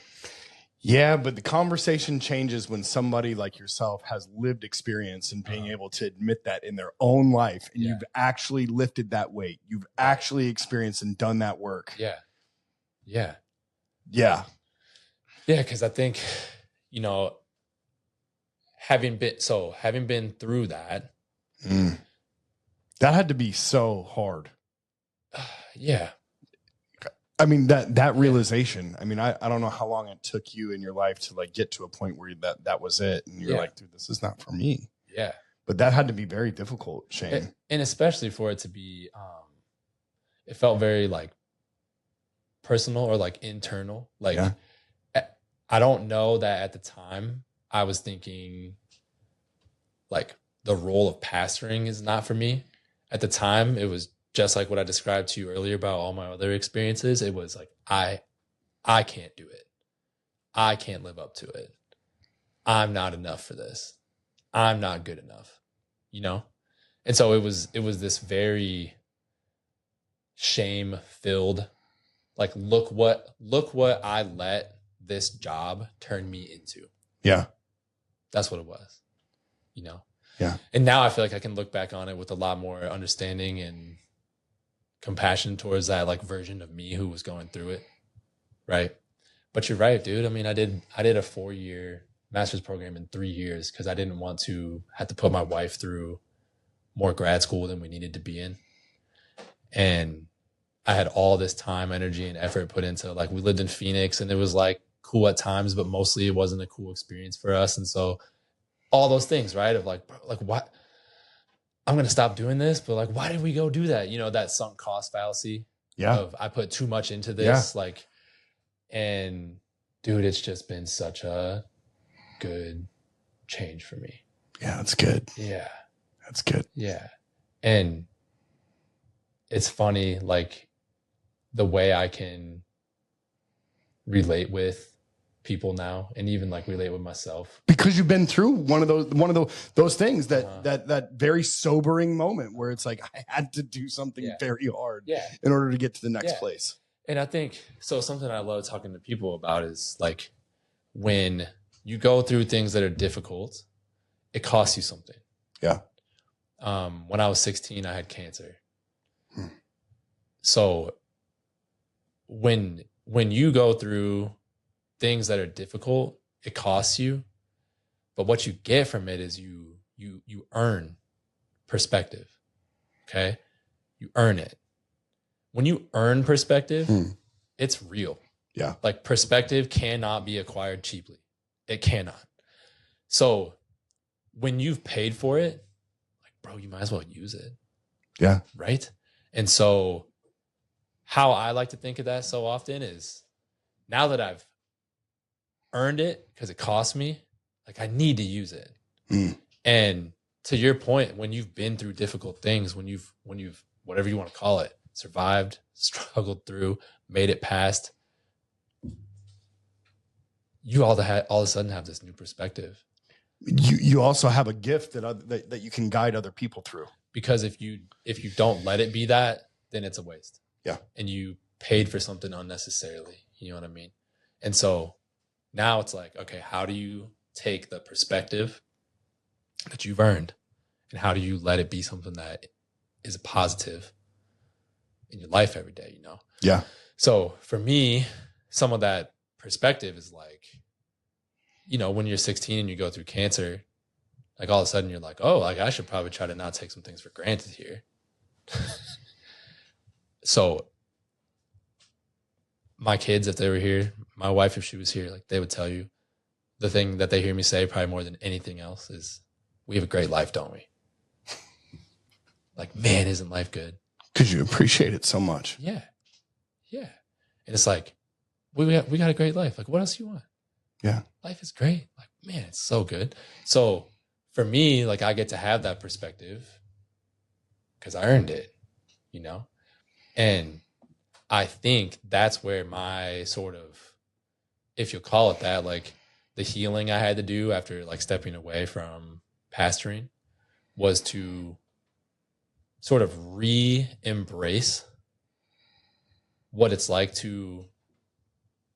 Yeah, but the conversation changes when somebody like yourself has lived experience and being able to admit that in their own life, and you've actually lifted that weight. You've actually experienced and done that work. Yeah. Yeah. Yeah. Yeah, because I think, you know, having been through that. That had to be so hard. Yeah. I mean, that realization, I mean, I don't know how long it took you in your life to like get to a point where that was it. And you're like, dude, this is not for me. Yeah. But that had to be very difficult, Shane. And especially for it to be, it felt very like personal or like internal. Like, I don't know that at the time I was thinking like the role of pastoring is not for me. At the time, it was just like what I described to you earlier about all my other experiences. It was like, I can't do it. I can't live up to it. I'm not enough for this. I'm not good enough, you know? And so it was this very shame-filled, like, look what I let this job turn me into. Yeah. That's what it was, you know? Yeah. And now I feel like I can look back on it with a lot more understanding and compassion towards that like version of me who was going through it. Right. But you're right, dude. I mean, I did a 4-year master's program in 3 years because I didn't want to have to put my wife through more grad school than we needed to be in. And I had all this time, energy, and effort put into, like, we lived in Phoenix and it was like cool at times, but mostly it wasn't a cool experience for us. And so all those things, right? Of like, what? I'm going to stop doing this, but like, why did we go do that? You know, that sunk cost fallacy. Yeah. of I put too much into this. Like, and dude, it's just been such a good change for me. Yeah, that's good. Yeah. That's good. Yeah. And it's funny, like the way I can relate with people now, and even like relate with myself, because you've been through one of those things that very sobering moment where it's like I had to do something very hard in order to get to the next place. And I think so. Something I love talking to people about is like when you go through things that are difficult, it costs you something. Yeah. When I was 16, I had cancer. So when you go through things that are difficult, it costs you, but what you get from it is you earn perspective. Okay. You earn it. When you earn perspective, it's real. Yeah. Like perspective cannot be acquired cheaply. It cannot. So when you've paid for it, like, bro, you might as well use it. Yeah. Right. And so how I like to think of that so often is now that I've earned it because it cost me, like I need to use it. And to your point, when you've been through difficult things, when you've whatever you want to call it, survived, struggled through, made it past, you all of a sudden have this new perspective. You also have a gift that you can guide other people through. Because if you don't let it be that, then it's a waste. Yeah. And you paid for something unnecessarily. You know what I mean? And so now it's like, okay, how do you take the perspective that you've earned and how do you let it be something that is a positive in your life every day, you know? Yeah. So for me, some of that perspective is like, you know, when you're 16 and you go through cancer, like all of a sudden you're like, oh, like I should probably try to not take some things for granted here. So my kids, if they were here, my wife, if she was here, like they would tell you the thing that they hear me say probably more than anything else is we have a great life, don't we? Like, man, isn't life good? Because you appreciate it so much. Yeah. Yeah. And it's like, we got a great life. Like, what else do you want? Yeah. Life is great. Like, man, it's so good. So for me, like I get to have that perspective because I earned it, you know? And I think that's where my sort of, if you'll call it that, like the healing I had to do after like stepping away from pastoring was to sort of re-embrace what it's like to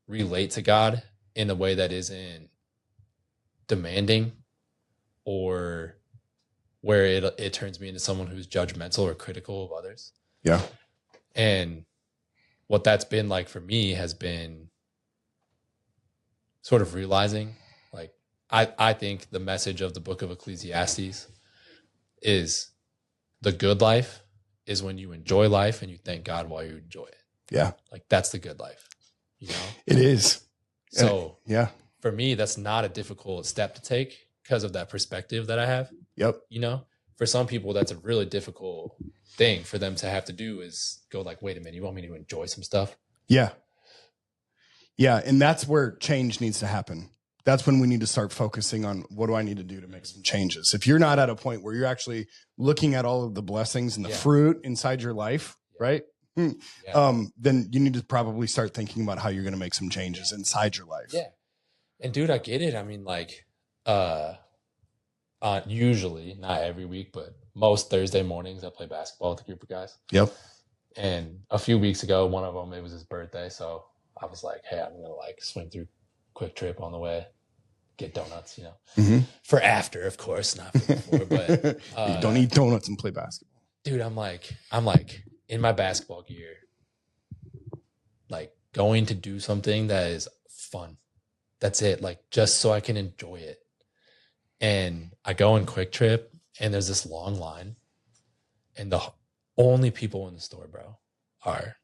relate to God in a way that isn't demanding or where it turns me into someone who's judgmental or critical of others. Yeah. And what that's been like for me has been sort of realizing, like, I think the message of the book of Ecclesiastes is the good life is when you enjoy life and you thank God while you enjoy it. Yeah. Like that's the good life, you know? It is. So yeah, for me, that's not a difficult step to take because of that perspective that I have. Yep. You know, for some people, that's a really difficult thing for them to have to do is go like, wait a minute, you want me to enjoy some stuff? Yeah. Yeah. And that's where change needs to happen. That's when we need to start focusing on what do I need to do to make some changes. If you're not at a point where you're actually looking at all of the blessings and the fruit inside your life, right? Then you need to probably start thinking about how you're going to make some changes inside your life. Yeah. And dude, I get it. I mean, like, usually not every week, but most Thursday mornings I play basketball with a group of guys. Yep. And a few weeks ago, one of them, it was his birthday. So I was like, hey, I'm going to like swing through Quick Trip on the way, get donuts, you know, for after, of course, not for before, but you don't eat donuts and play basketball. Dude, I'm like in my basketball gear, like going to do something that is fun. That's it. Like just so I can enjoy it. And I go in Quick Trip and there's this long line and the only people in the store, bro, are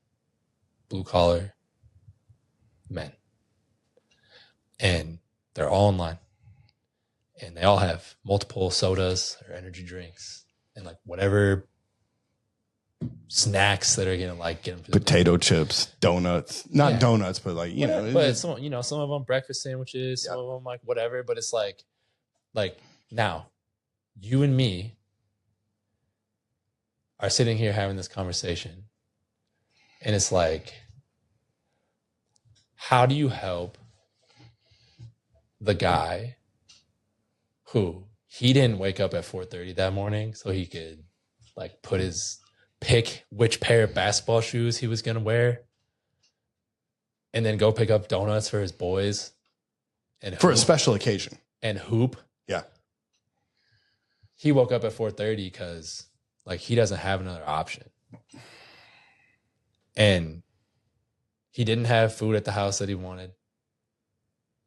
blue collar men. And they're all in line. And they all have multiple sodas or energy drinks and like whatever snacks that are gonna like get them through potato chips, donuts, not Yeah. donuts, but like, you know, but some, some of them breakfast sandwiches, some of them like whatever. But it's like now, you and me are sitting here having this conversation, and it's like, how do you help the guy who he didn't wake up at 4:30 that morning so he could like pick which pair of basketball shoes he was going to wear and then go pick up donuts for his boys and for a special occasion and hoop. Yeah. He woke up at 4:30 because like he doesn't have another option. And he didn't have food at the house that he wanted.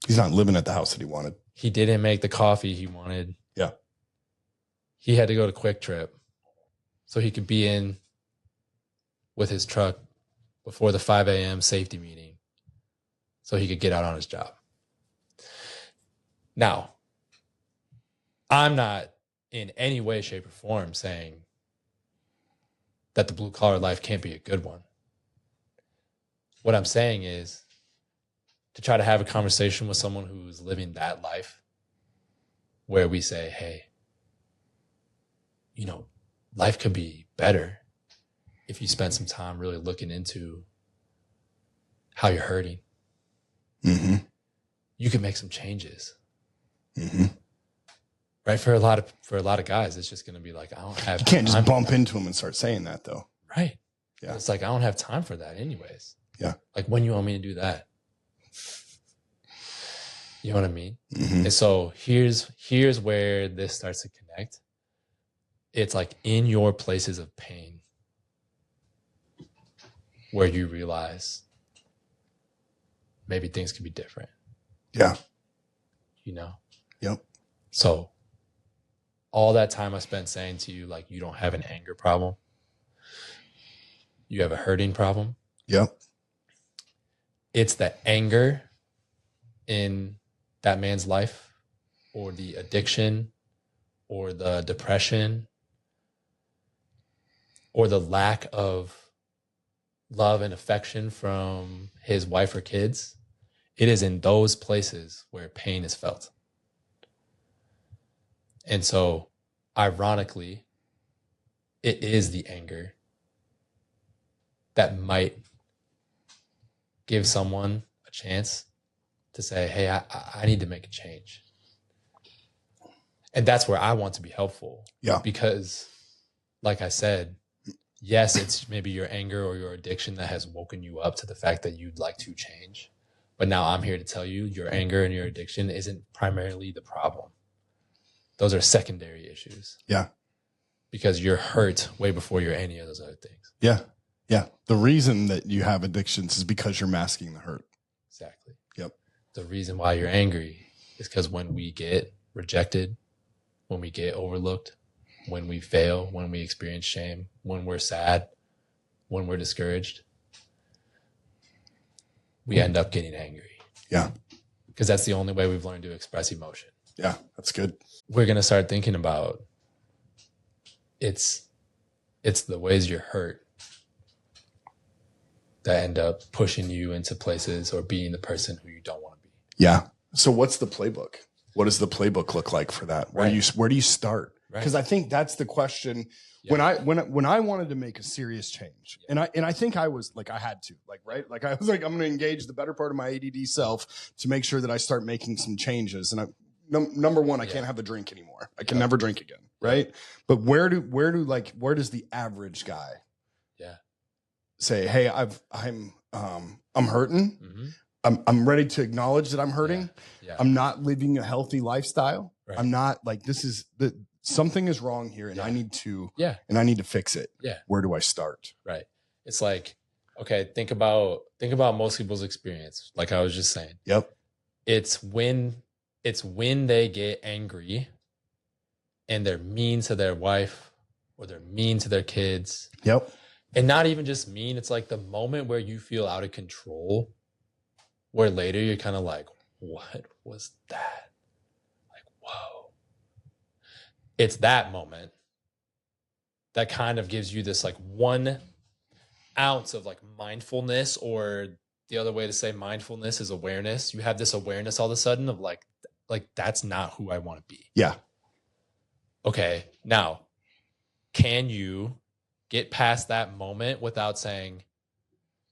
He's not living at the house that he wanted. He didn't make the coffee he wanted. Yeah. He had to go to Quick Trip so he could be in with his truck before the 5 a.m. safety meeting so he could get out on his job. Now, I'm not in any way, shape, or form saying that the blue collar life can't be a good one. What I'm saying is to try to have a conversation with someone who's living that life where we say, hey, life could be better if you spend some time really looking into how you're hurting. Mm-hmm. You can make some changes. Mm-hmm. Right? For a lot of guys, it's just going to be like, I don't have You can't time just bump into them and start saying that though. Right. Yeah. It's like, I don't have time for that anyways. Yeah. Like, when you want me to do that? You know what I mean? Mm-hmm. And so here's where this starts to connect. It's like in your places of pain where you realize maybe things could be different. Yeah. Yep. So all that time I spent saying to you, like, you don't have an anger problem. You have a hurting problem. Yep. It's the anger in that man's life or the addiction or the depression or the lack of love and affection from his wife or kids. It is in those places where pain is felt. And so, ironically, it is the anger that might give someone a chance to say, hey, I need to make a change. And that's where I want to be helpful. Yeah. Because, like I said, yes, it's maybe your anger or your addiction that has woken you up to the fact that you'd like to change. But now I'm here to tell you your anger and your addiction isn't primarily the problem. Those are secondary issues. Yeah. Because you're hurt way before you're any of those other things. Yeah. Yeah. The reason that you have addictions is because you're masking the hurt. Exactly. Yep. The reason why you're angry is because when we get rejected, when we get overlooked, when we fail, when we experience shame, when we're sad, when we're discouraged, we end up getting angry. Yeah. Because that's the only way we've learned to express emotion. Yeah, that's good. We're going to start thinking about it's the ways you're hurt that end up pushing you into places or being the person who you don't want to be. Yeah. So what's the playbook? What does the playbook look like for that? Where do you start? Because I think that's the question. Yeah. When I wanted to make a serious change, yeah. and I think I was like, I had to, like, right? Like I was like, I'm going to engage the better part of my ADD self to make sure that I start making some changes. And number one, I can't have a drink anymore. I can never drink again. Right. But where does the average guy say, hey, I'm hurting. Mm-hmm. I'm ready to acknowledge that I'm hurting. Yeah. I'm not living a healthy lifestyle. Right. I'm not like, something is wrong here and I need to fix it. Yeah. Where do I start? Right. It's like, okay, think about most people's experience. Like I was just saying. Yep. It's when they get angry and they're mean to their wife or they're mean to their kids. Yep. And not even just mean. It's like the moment where you feel out of control, where later you're kind of like, what was that? Like, whoa. It's that moment that kind of gives you this like 1 ounce of like mindfulness, or the other way to say mindfulness is awareness. You have this awareness all of a sudden of like that's not who I want to be. Yeah. Okay. Now, can you get past that moment without saying,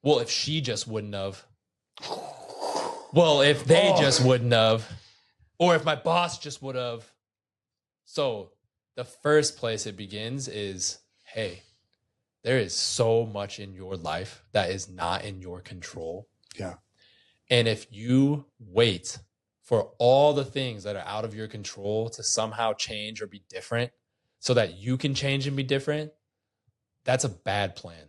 well, if she just wouldn't have, well, if they just wouldn't have, or if my boss just would have. So the first place it begins is, hey, there is so much in your life that is not in your control. Yeah. And if you wait for all the things that are out of your control to somehow change or be different so that you can change and be different, that's a bad plan.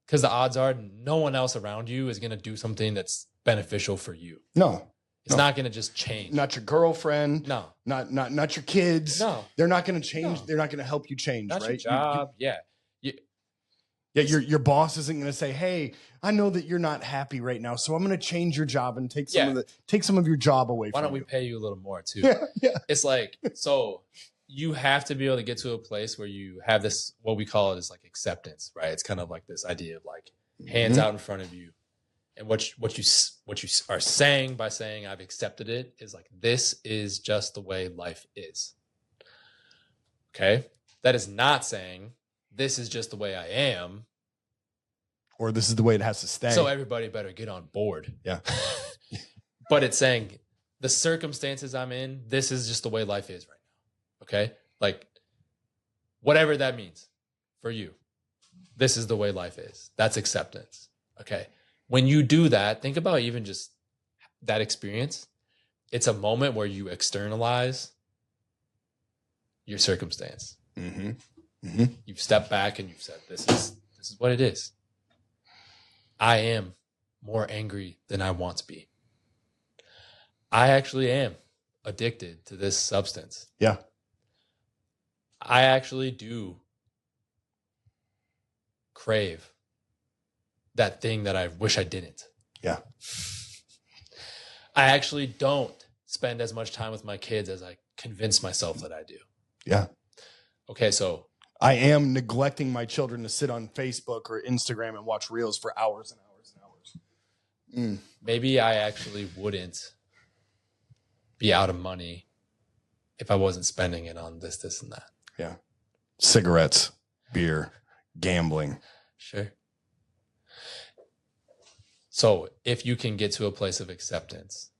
Because the odds are no one else around you is going to do something that's beneficial for you. No. It's not going to just change. Not your girlfriend. No. Not your kids. No. They're not going to change. No. They're not going to help you change, Not right? your job. Yeah. Yeah, your boss isn't going to say, "Hey, I know that you're not happy right now, so I'm going to change your job and take some of your job away Why from you." don't we pay you a little more too? Yeah. It's like, so you have to be able to get to a place where you have this, what we call it is like acceptance, right? It's kind of like this idea of like hands out in front of you. And what you are saying by saying I've accepted it is like, this is just the way life is. Okay. That is not saying this is just the way I am. Or this is the way it has to stay. So everybody better get on board. Yeah. But it's saying the circumstances I'm in, this is just the way life is right now. Okay. Like whatever that means for you, this is the way life is. That's acceptance. Okay. When you do that, think about even just that experience. It's a moment where you externalize your circumstance. Mm-hmm. Mm-hmm. You've stepped back and you've said, this is what it is. I am more angry than I want to be. I actually am addicted to this substance. Yeah. I actually do crave that thing that I wish I didn't. Yeah. I actually don't spend as much time with my kids as I convince myself that I do. Yeah. Okay, so I am neglecting my children to sit on Facebook or Instagram and watch reels for hours and hours and hours. Maybe I actually wouldn't be out of money if I wasn't spending it on this, and that. Yeah. Cigarettes, beer, gambling. Sure. So if you can get to a place of acceptance,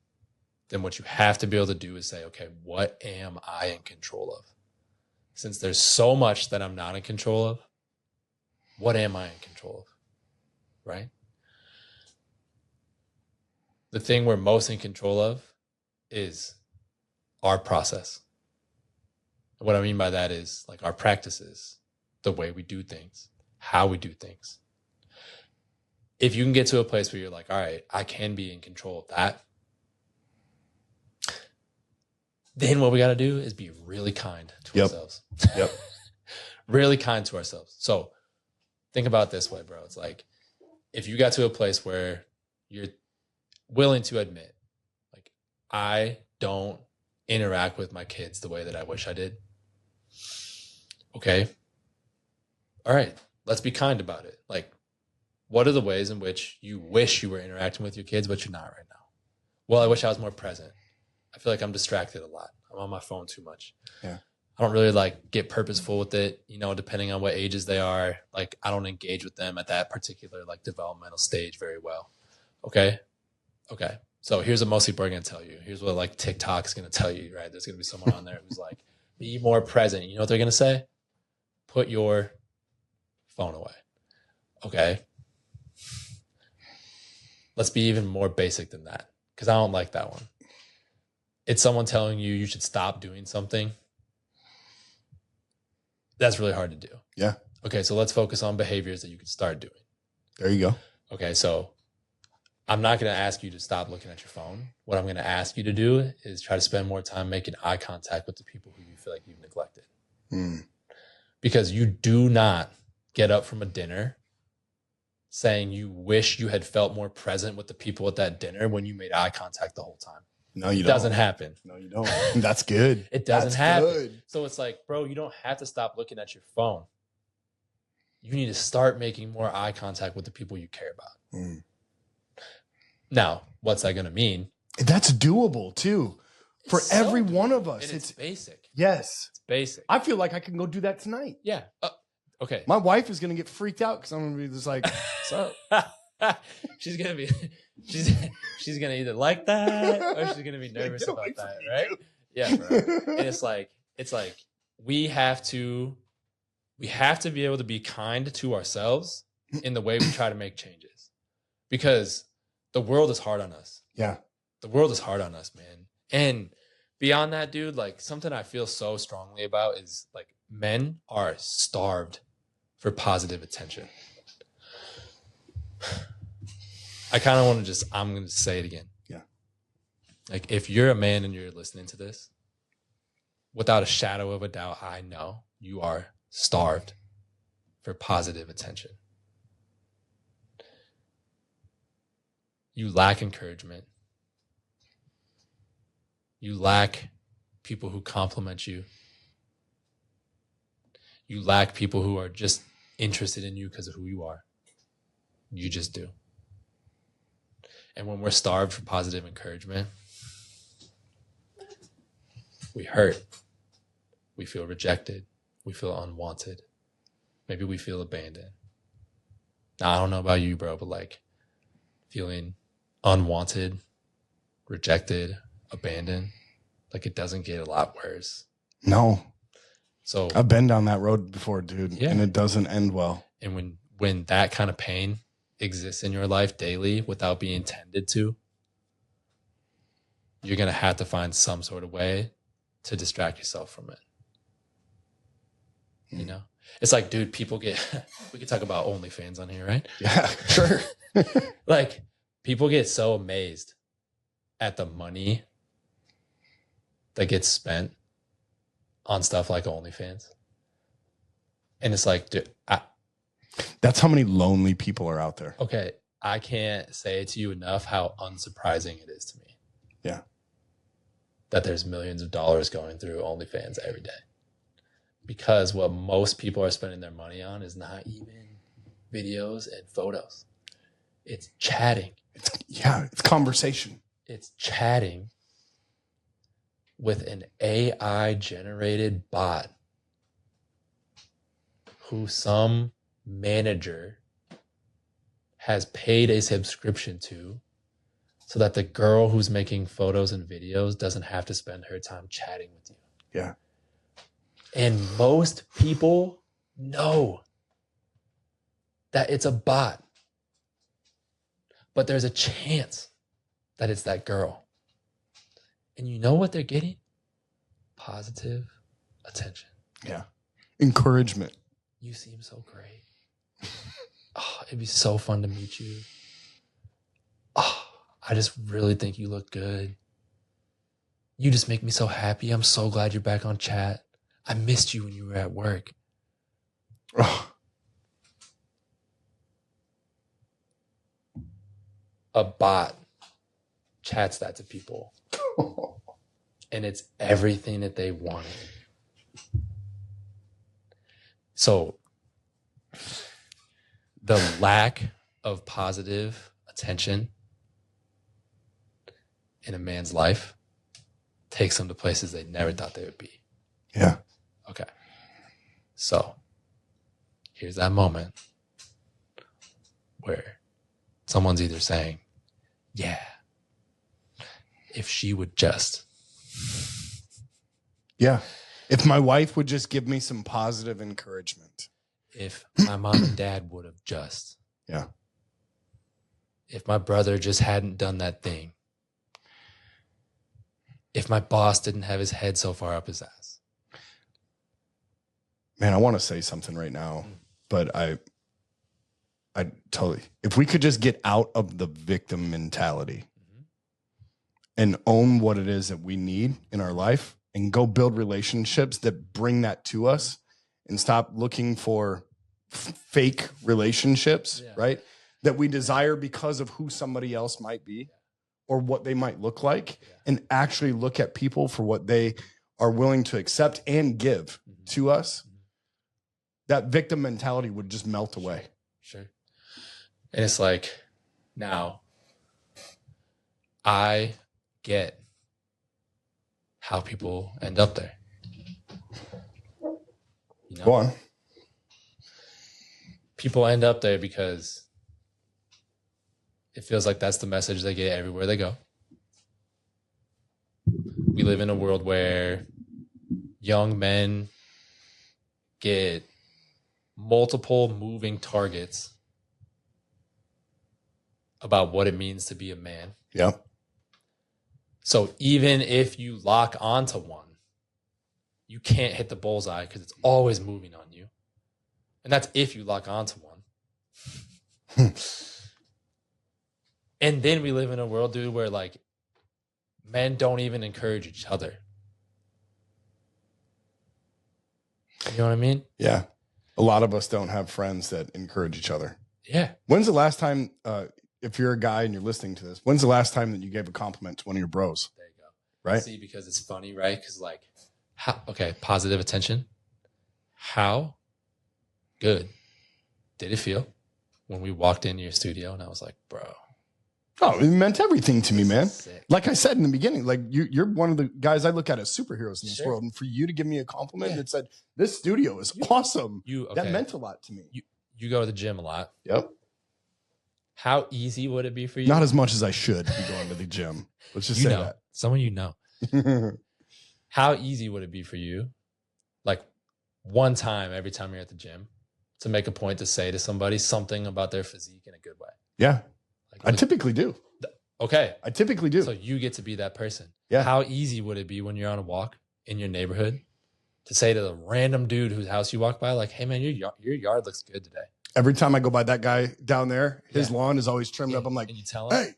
then what you have to be able to do is say, okay, what am I in control of? Since there's so much that I'm not in control of, what am I in control of? Right? The thing we're most in control of is our process. What I mean by that is like our practices, the way we do things, how we do things. If you can get to a place where you're like, all right, I can be in control of that, then what we got to do is be really kind to ourselves. Yep. Really kind to ourselves. So think about it this way, bro. It's like, if you got to a place where you're willing to admit, like, I don't interact with my kids the way that I wish I did. Okay. All right. Let's be kind about it. Like, what are the ways in which you wish you were interacting with your kids, but you're not right now? Well, I wish I was more present. I feel like I'm distracted a lot. I'm on my phone too much. Yeah. I don't really like get purposeful with it, you know, depending on what ages they are. Like, I don't engage with them at that particular like developmental stage very well. Okay. Okay. So here's what most people are going to tell you. Here's what like TikTok is going to tell you, right? There's going to be someone on there who's like, be more present. You know what they're going to say? Put your phone away. Okay. Let's be even more basic than that, because I don't like that one. It's someone telling you should stop doing something. That's really hard to do. Yeah. Okay, so let's focus on behaviors that you can start doing. There you go. Okay, so I'm not going to ask you to stop looking at your phone. What I'm going to ask you to do is try to spend more time making eye contact with the people who you feel like you've neglected. Because you do not get up from a dinner saying you wish you had felt more present with the people at that dinner when you made eye contact the whole time. No, you It don't. doesn't happen. No, you don't. That's good. It doesn't That's happen. good. So it's like, bro, you don't have to stop looking at your phone. You need to start making more eye contact with the people you care about. Mm. Now, what's that going to mean? That's doable too. For It's every so one doable. of us. And it's basic. Yes. It's basic. I feel like I can go do that tonight. Yeah. Okay. My wife is going to get freaked out because I'm going to be just like, what's up? she's going to be, she's going to either like that or she's going to be nervous Get away about that. from me, Right. dude. Yeah, bro. And it's like, we have to be able to be kind to ourselves in the way we try to make changes, because the world is hard on us. Yeah. The world is hard on us, man. And beyond that, dude, like something I feel so strongly about is like men are starved for positive attention. I kind of want to I'm going to say it again. Yeah. Like if you're a man and you're listening to this, without a shadow of a doubt, I know you are starved for positive attention. You lack encouragement. You lack people who compliment you. You lack people who are just interested in you because of who you are. You just do. And when we're starved for positive encouragement, we hurt. We feel rejected. We feel unwanted. Maybe we feel abandoned. Now, I don't know about you, bro, but like feeling unwanted, rejected, abandoned, like it doesn't get a lot worse. No. So I've been down that road before, dude, Yeah. and it doesn't end well. And when that kind of pain exists in your life daily without being tended to, you're going to have to find some sort of way to distract yourself from it. You know? It's like, dude, people get, we could talk about OnlyFans on here, right? Yeah, sure. Like, people get so amazed at the money that gets spent on stuff like OnlyFans. And it's like, dude, That's how many lonely people are out there. okay, I can't say to you enough how unsurprising it is to me. Yeah. That there's millions of dollars going through OnlyFans every day. Because what most people are spending their money on is not even videos and photos. It's chatting. It's conversation. It's chatting with an AI generated bot who some manager has paid a subscription to, so that the girl who's making photos and videos doesn't have to spend her time chatting with you. Yeah. And most people know that it's a bot, but there's a chance that it's that girl. And you know what they're getting? Positive attention. Yeah. Encouragement. You seem so great. Oh, it'd be so fun to meet you. Oh, I just really think you look good. You just make me so happy. I'm so glad you're back on chat. I missed you when you were at work. Oh, A bot chats that to people. And it's everything that they wanted. So the lack of positive attention in a man's life takes them to places they never thought they would be. yeah. Okay. So here's that moment where someone's either saying, yeah, if she would just. Yeah. If my wife would just give me some positive encouragement. If my mom and dad would have just. Yeah. If my brother just hadn't done that thing. If my boss didn't have his head so far up his ass. Man, I want to say something right now, but I totally, if we could just get out of the victim mentality and own what it is that we need in our life and go build relationships that bring that to us and stop looking for fake relationships, Yeah. right? That we desire because of who somebody else might be. or what they might look like, and actually look at people for what they are willing to accept and give to us, that victim mentality would just melt away. Sure. And it's like, now I get how people end up there. You know? Go on. People end up there because it feels like that's the message they get everywhere they go. We live in a world where young men get multiple moving targets about what it means to be a man. Yeah. So even if you lock onto one, you can't hit the bullseye because it's always moving on you. And that's if you lock onto one. And then we live in a world, dude, where like men don't even encourage each other. You know what I mean? Yeah. A lot of us don't have friends that encourage each other. Yeah. When's the last time, if you're a guy and you're listening to this, when's the last time that you gave a compliment to one of your bros? There you go. Right? See, because it's funny, right? Because like, positive attention. How good did it feel when we walked into your studio and I was like, bro. Oh, it meant everything to me, man. Sick. Like I said in the beginning, like you're one of the guys I look at as superheroes in this Sure. world. And for you to give me a compliment that said, this studio is awesome, that meant a lot to me. You go to the gym a lot. Yep. How easy would it be for you? Not as much as I should be going to the gym. Let's just say that. Some of you know. How easy would it be for you, like one time every time you're at the gym, to make a point to say to somebody something about their physique in a good way? Yeah. Like, I typically do. Okay. I typically do. So you get to be that person. Yeah. How easy would it be when you're on a walk in your neighborhood to say to the random dude whose house you walk by, like, hey man, your yard looks good today. Every time I go by that guy down there, his lawn is always trimmed up. I'm like, and you tell him, hey,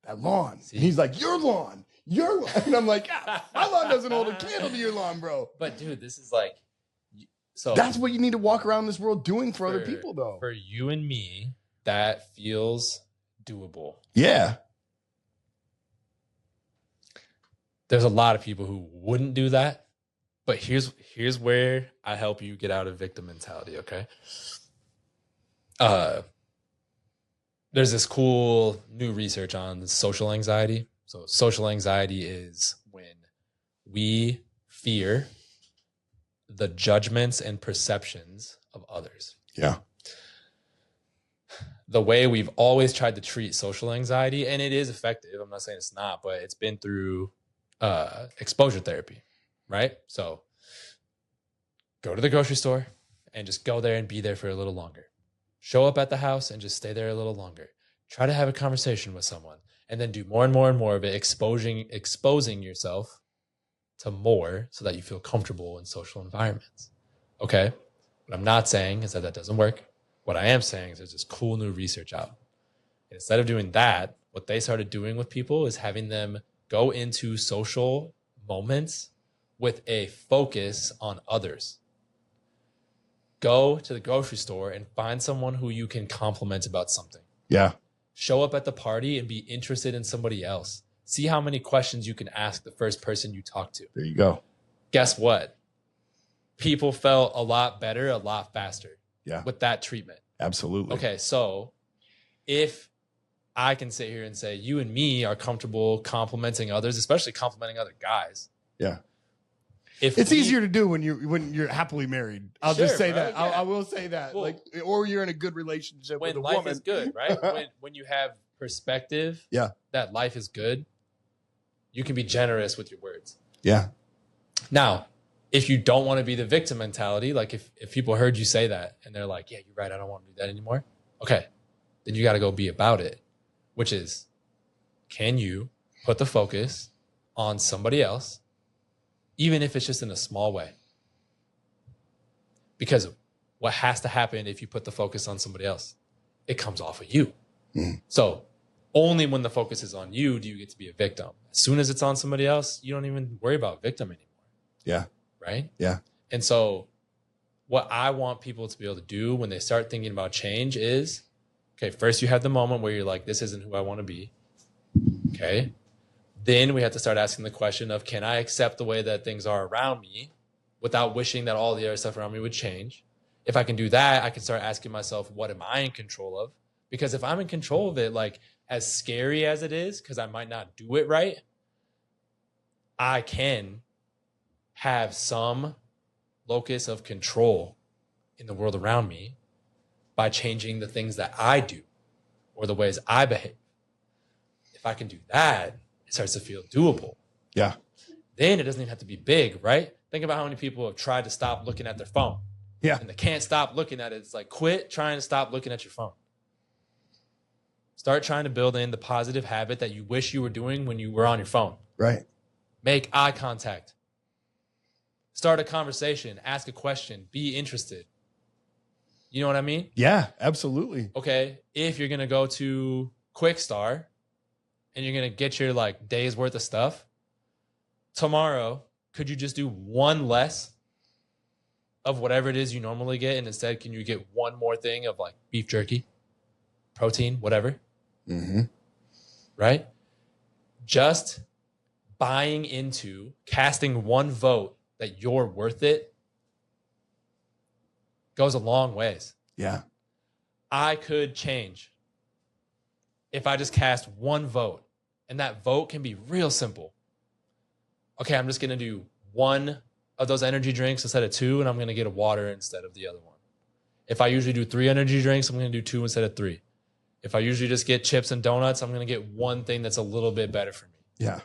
that lawn. And he's like, your lawn. And I'm like, my lawn doesn't hold a candle to your lawn, bro. But dude, this is like, so that's what you need to walk around this world doing for other people, though. For you and me, that feels doable. Yeah. There's a lot of people who wouldn't do that, but here's where I help you get out of victim mentality, okay? There's this cool new research on social anxiety. So social anxiety is when we fear the judgments and perceptions of others. Yeah. The way we've always tried to treat social anxiety, and it is effective, I'm not saying it's not, but it's been through exposure therapy, right? So go to the grocery store and just go there and be there for a little longer. Show up at the house and just stay there a little longer. Try to have a conversation with someone, and then do more and more and more of it, exposing yourself to more so that you feel comfortable in social environments. Okay? What I'm not saying is that doesn't work. What I am saying is there's this cool new research out. And instead of doing that, what they started doing with people is having them go into social moments with a focus on others. Go to the grocery store and find someone who you can compliment about something. Yeah. Show up at the party and be interested in somebody else. See how many questions you can ask the first person you talk to. There you go. Guess what? People felt a lot better, a lot faster. Yeah. With that treatment. Absolutely. Okay, so if I can sit here and say you and me are comfortable complimenting others, especially complimenting other guys. Yeah. It's easier to do when you're happily married. I'll just say that. Yeah. I will say that. Well, or you're in a good relationship with a life woman. Is good, right? when you have perspective, that life is good, you can be generous with your words. Yeah. Now, if you don't want to be the victim mentality, like if people heard you say that and they're like, yeah, you're right, I don't want to do that anymore. Okay, then you got to go be about it, which is, can you put the focus on somebody else, even if it's just in a small way? Because what has to happen if you put the focus on somebody else? It comes off of you. Mm. So only when the focus is on you do you get to be a victim. As soon as it's on somebody else, you don't even worry about victim anymore. Yeah. Right? Yeah. And so what I want people to be able to do when they start thinking about change is, okay, first you have the moment where you're like, this isn't who I want to be. Okay. Then we have to start asking the question of, can I accept the way that things are around me without wishing that all the other stuff around me would change? If I can do that, I can start asking myself, what am I in control of? Because if I'm in control of it, like as scary as it is, because I might not do it right, I can have some locus of control in the world around me by changing the things that I do or the ways I behave. If I can do that, it starts to feel doable. Yeah. Then it doesn't even have to be big, right? Think about how many people have tried to stop looking at their phone. Yeah. And they can't stop looking at it. It's like, quit trying to stop looking at your phone. Start trying to build in the positive habit that you wish you were doing when you were on your phone. Right. Make eye contact. Start a conversation. Ask a question. Be interested. You know what I mean? Yeah, absolutely. Okay, if you're going to go to Quick Star and you're going to get your like day's worth of stuff, tomorrow, could you just do one less of whatever it is you normally get? And instead, can you get one more thing of like beef jerky, protein, whatever? Mm-hmm. Right? Just buying into, casting one vote that you're worth it goes a long ways. Yeah. I could change if I just cast one vote, and that vote can be real simple. Okay, I'm just going to do one of those energy drinks instead of two, and I'm going to get a water instead of the other one. If I usually do 3 energy drinks, I'm going to do 2 instead of 3. If I usually just get chips and donuts, I'm going to get one thing that's a little bit better for me. Yeah.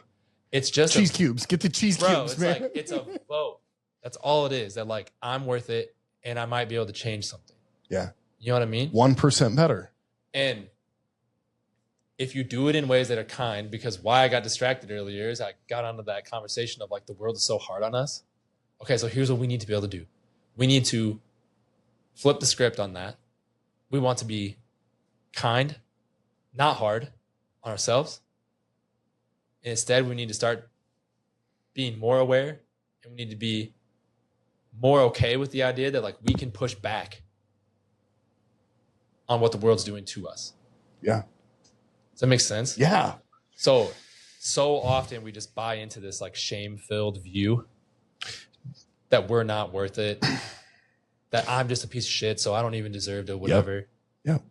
It's just cheese cubes. Get the cheese cubes, it's man. like, it's a vote. That's all it is. That like, I'm worth it, and I might be able to change something. Yeah. You know what I mean? 1% better. And if you do it in ways that are kind, because why I got distracted earlier is I got onto that conversation of like the world is so hard on us. Okay, so here's what we need to be able to do. We need to flip the script on that. We want to be kind, not hard on ourselves. And instead, we need to start being more aware, and we need to be more okay with the idea that like we can push back on what the world's doing to us. Yeah. Does that make sense? Yeah. So often we just buy into this like shame-filled view that we're not worth it, that I'm just a piece of shit, so I don't even deserve to whatever. Yep.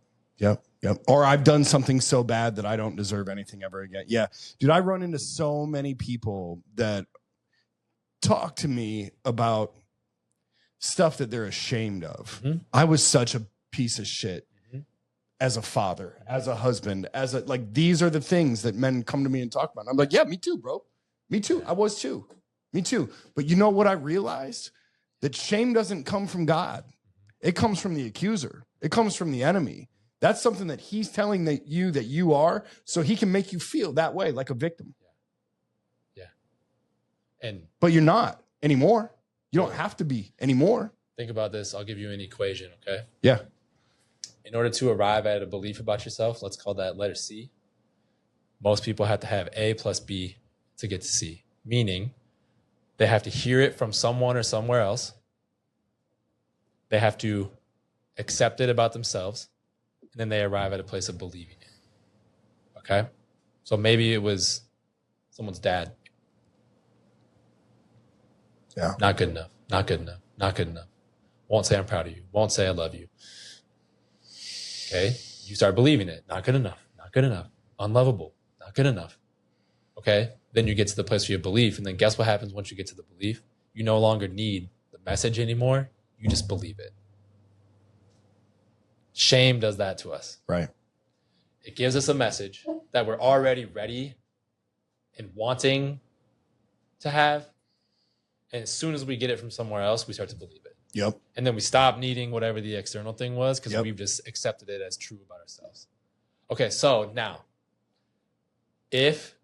Or I've done something so bad that I don't deserve anything ever again. Yeah. Dude, I run into so many people that talk to me about stuff that they're ashamed of. Mm-hmm. I was such a piece of shit as a father, as a husband, like, these are the things that men come to me and talk about. And I'm like, yeah, me too, bro. Me too. I was too. Me too. But you know what I realized? That shame doesn't come from God. It comes from the accuser. It comes from the enemy. That's something that he's telling that you are, so he can make you feel that way, like a victim. Yeah. But you're not anymore. You don't have to be anymore. Think about this. I'll give you an equation, okay? Yeah. In order to arrive at a belief about yourself, let's call that letter C. Most people have to have A plus B to get to C, meaning they have to hear it from someone or somewhere else. They have to accept it about themselves, and then they arrive at a place of believing it. Okay? So maybe it was someone's dad. Yeah. Not good enough. Not good enough. Not good enough. Won't say I'm proud of you. Won't say I love you. Okay? You start believing it. Not good enough. Not good enough. Unlovable. Not good enough. Okay? Then you get to the place where you believe, and then guess what happens once you get to the belief? You no longer need the message anymore. You just believe it. Shame does that to us. Right. It gives us a message that we're already ready and wanting to have. And as soon as we get it from somewhere else, we start to believe it. Yep. And then we stop needing whatever the external thing was because Yep. we've just accepted it as true about ourselves. Okay, so now, if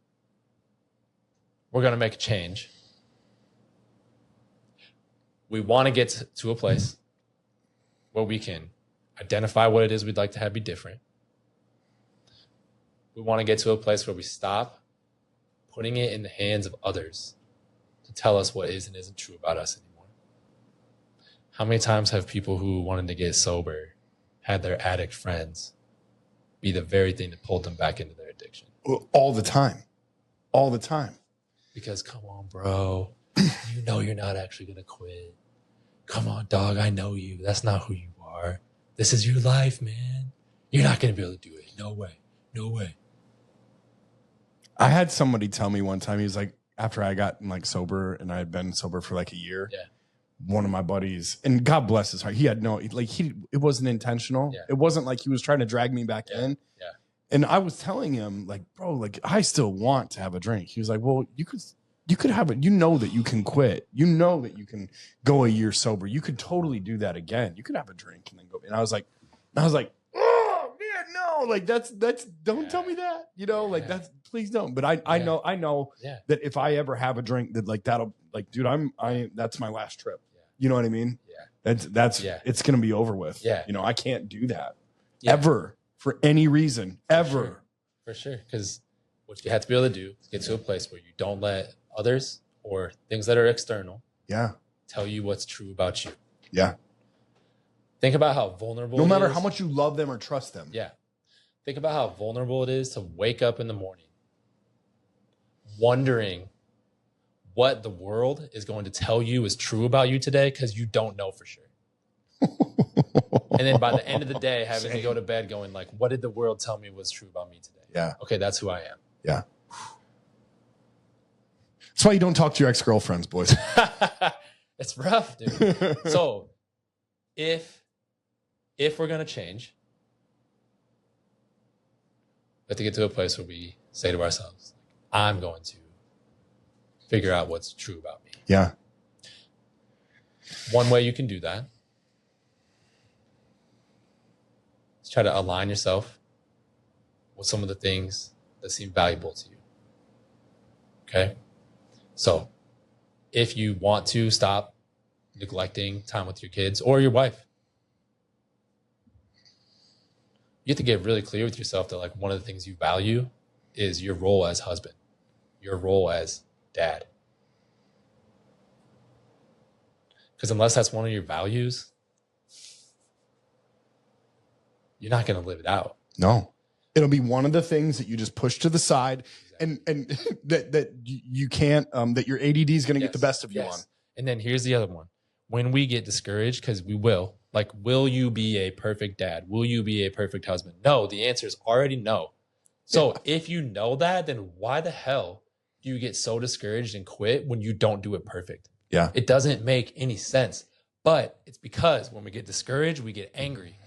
we're going to make a change, we want to get to a place where we can identify what it is we'd like to have be different. We want to get to a place where we stop putting it in the hands of others to tell us what is and isn't true about us anymore. How many times have people who wanted to get sober had their addict friends be the very thing that pulled them back into their addiction? all the time. All the time. Because come on, bro. You know you're not actually going to quit. Come on, dog. I know you. That's not who you are. This is your life, man. You're not going to be able to do it. No way. No way. I had somebody tell me one time, he was like, after I got like sober and I had been sober for like a year, one of my buddies, and God bless his heart, he had no, like it wasn't intentional. Yeah. It wasn't like he was trying to drag me back in. Yeah. And I was telling him like, bro, like I still want to have a drink. He was like, well, you could have it. You know that you can quit. You know that you can go a year sober. You could totally do that again. You could have a drink and then go. And I was like, oh man, no, like that's don't tell me that, you know, like that's, please don't. But I know that if I ever have a drink that like, that'll like, dude, that's my last trip. You know what I mean? Yeah. That's it's going to be over with. Yeah. You know, I can't do that ever for any reason ever. For sure. Because what you have to be able to do is get to a place where you don't let others or things that are external tell you what's true about you. Yeah. Think about how vulnerable no matter how much you love them or trust them. Yeah. Think about how vulnerable it is to wake up in the morning wondering what the world is going to tell you is true about you today because you don't know for sure. And then by the end of the day, having to go to bed going like, what did the world tell me was true about me today? Yeah. Okay, that's who I am. Yeah. That's why you don't talk to your ex-girlfriends, boys. It's rough, dude. So if we're going to change, we have to get to a place where we say to ourselves, I'm going to figure out what's true about me. Yeah. One way you can do that is try to align yourself with some of the things that seem valuable to you. Okay? So if you want to stop neglecting time with your kids or your wife, you have to get really clear with yourself that like one of the things you value is your role as husband, your role as dad. Because unless that's one of your values, you're not going to live it out. No. It'll be one of the things that you just push to the side and that you can't, that your ADD is going to get the best of you on. And then here's the other one. When we get discouraged, because we will, like, will you be a perfect dad? Will you be a perfect husband? No, the answer is already no. So if you know that, then why the hell do you get so discouraged and quit when you don't do it perfect? Yeah. It doesn't make any sense. But it's because when we get discouraged, we get angry.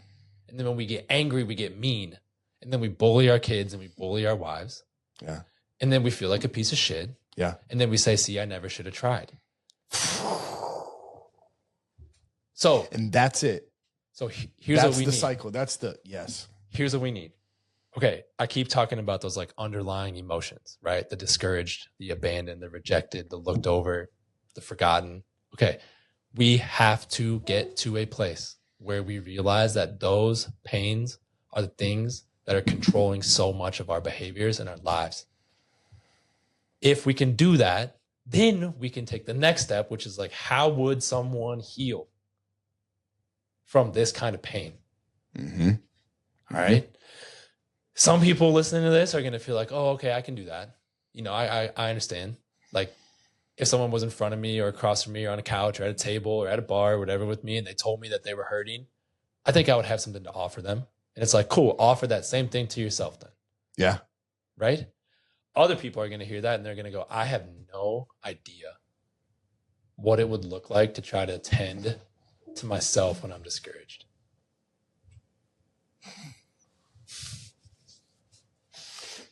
And then when we get angry, we get mean. And then we bully our kids and we bully our wives. Yeah. And then we feel like a piece of shit. Yeah. And then we say, see, I never should have tried. So, and that's it. So here's what we need. That's the cycle. That's the, yes. Here's what we need. Okay. I keep talking about those like underlying emotions, right? The discouraged, the abandoned, the rejected, the looked over, the forgotten. Okay. We have to get to a place where we realize that those pains are the things that are controlling so much of our behaviors and our lives. If we can do that, then we can take the next step, which is like, how would someone heal from this kind of pain? Mm-hmm. All right. Some people listening to this are going to feel like, oh, okay, I can do that. You know, I understand. Like if someone was in front of me or across from me or on a couch or at a table or at a bar or whatever with me and they told me that they were hurting, I think I would have something to offer them. And it's like, cool, offer that same thing to yourself then. Yeah. Right? Other people are going to hear that and they're going to go, I have no idea what it would look like to try to tend to myself when I'm discouraged.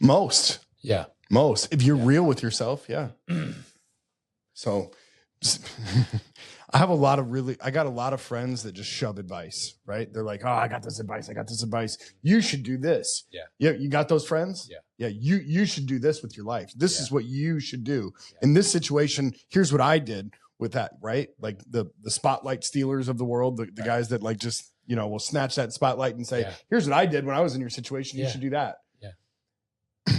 Most. Yeah. Most. If you're real with yourself, yeah. So I got a lot of friends that just shove advice, right? They're like, oh, I got this advice. You should do this. Yeah. Yeah. You got those friends? Yeah. Yeah. You should do this with your life. This is what you should do. Yeah. In this situation, here's what I did with that, right? Like the spotlight stealers of the world, the guys that like just, you know, will snatch that spotlight and say, here's what I did when I was in your situation. You should do that. Yeah.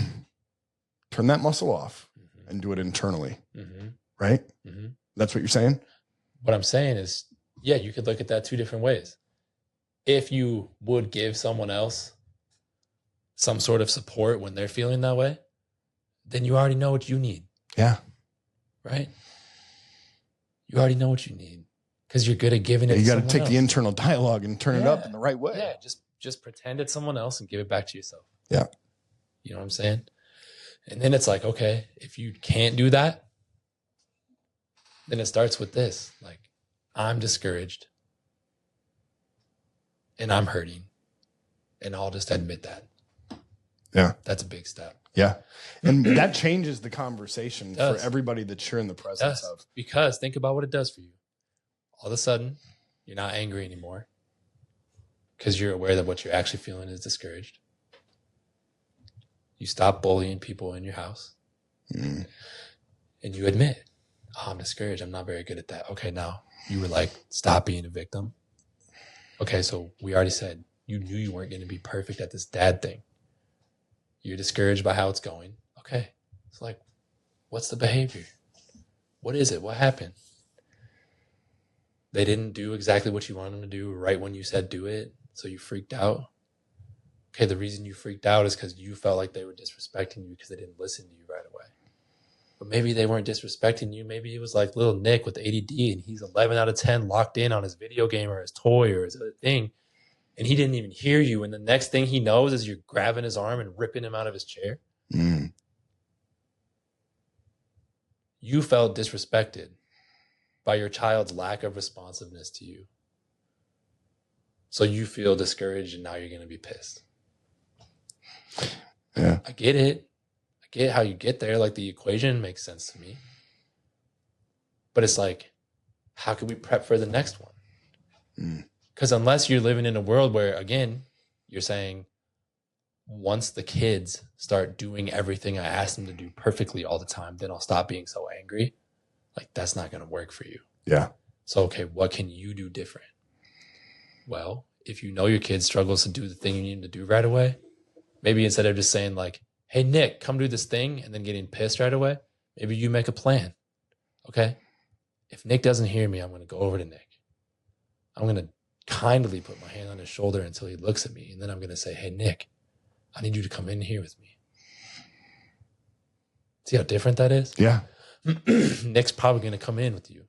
Turn that muscle off and do it internally. Mm-hmm. Right? Mm-hmm. That's what you're saying? What I'm saying is, yeah, you could look at that two different ways. If you would give someone else some sort of support when they're feeling that way, then you already know what you need. Yeah. Right? You already know what you need because you're good at giving it. You got to take the internal dialogue and turn it up in the right way. Yeah. Just pretend it's someone else and give it back to yourself. Yeah. You know what I'm saying? And then it's like, okay, if you can't do that, then it starts with this. Like, I'm discouraged and I'm hurting. And I'll just admit that. Yeah. That's a big step. Yeah. And that changes the conversation for everybody that you're in the presence of. Because think about what it does for you. All of a sudden, you're not angry anymore because you're aware that what you're actually feeling is discouraged. You stop bullying people in your house. And you admit, oh, I'm discouraged. I'm not very good at that. Okay, now you were like, stop being a victim. Okay, so we already said you knew you weren't going to be perfect at this dad thing. You're discouraged by how it's going. Okay, it's like, what's the behavior? What is it? What happened? They didn't do exactly what you wanted them to do right when you said do it, so you freaked out. Okay, the reason you freaked out is because you felt like they were disrespecting you because they didn't listen to you right away. But maybe they weren't disrespecting you. Maybe it was like little Nick with ADD and he's 11 out of 10 locked in on his video game or his toy or his other thing. And he didn't even hear you. And the next thing he knows is you're grabbing his arm and ripping him out of his chair. You felt disrespected by your child's lack of responsiveness to you. So you feel discouraged and now you're going to be pissed. Yeah. I get it. I get how you get there. Like the equation makes sense to me. But it's like, how can we prep for the next one? Because unless you're living in a world where, again, you're saying, once the kids start doing everything I ask them to do perfectly all the time, then I'll stop being so angry. Like, that's not going to work for you. Yeah. So, okay, what can you do different? Well, if you know your kid struggles to do the thing you need them to do right away, maybe instead of just saying like, hey, Nick, come do this thing, and then getting pissed right away, maybe you make a plan. Okay? If Nick doesn't hear me, I'm going to go over to Nick. I'm going to kindly put my hand on his shoulder until he looks at me. And then I'm going to say, hey, Nick, I need you to come in here with me. See how different that is? Yeah. Nick's probably going to come in with you.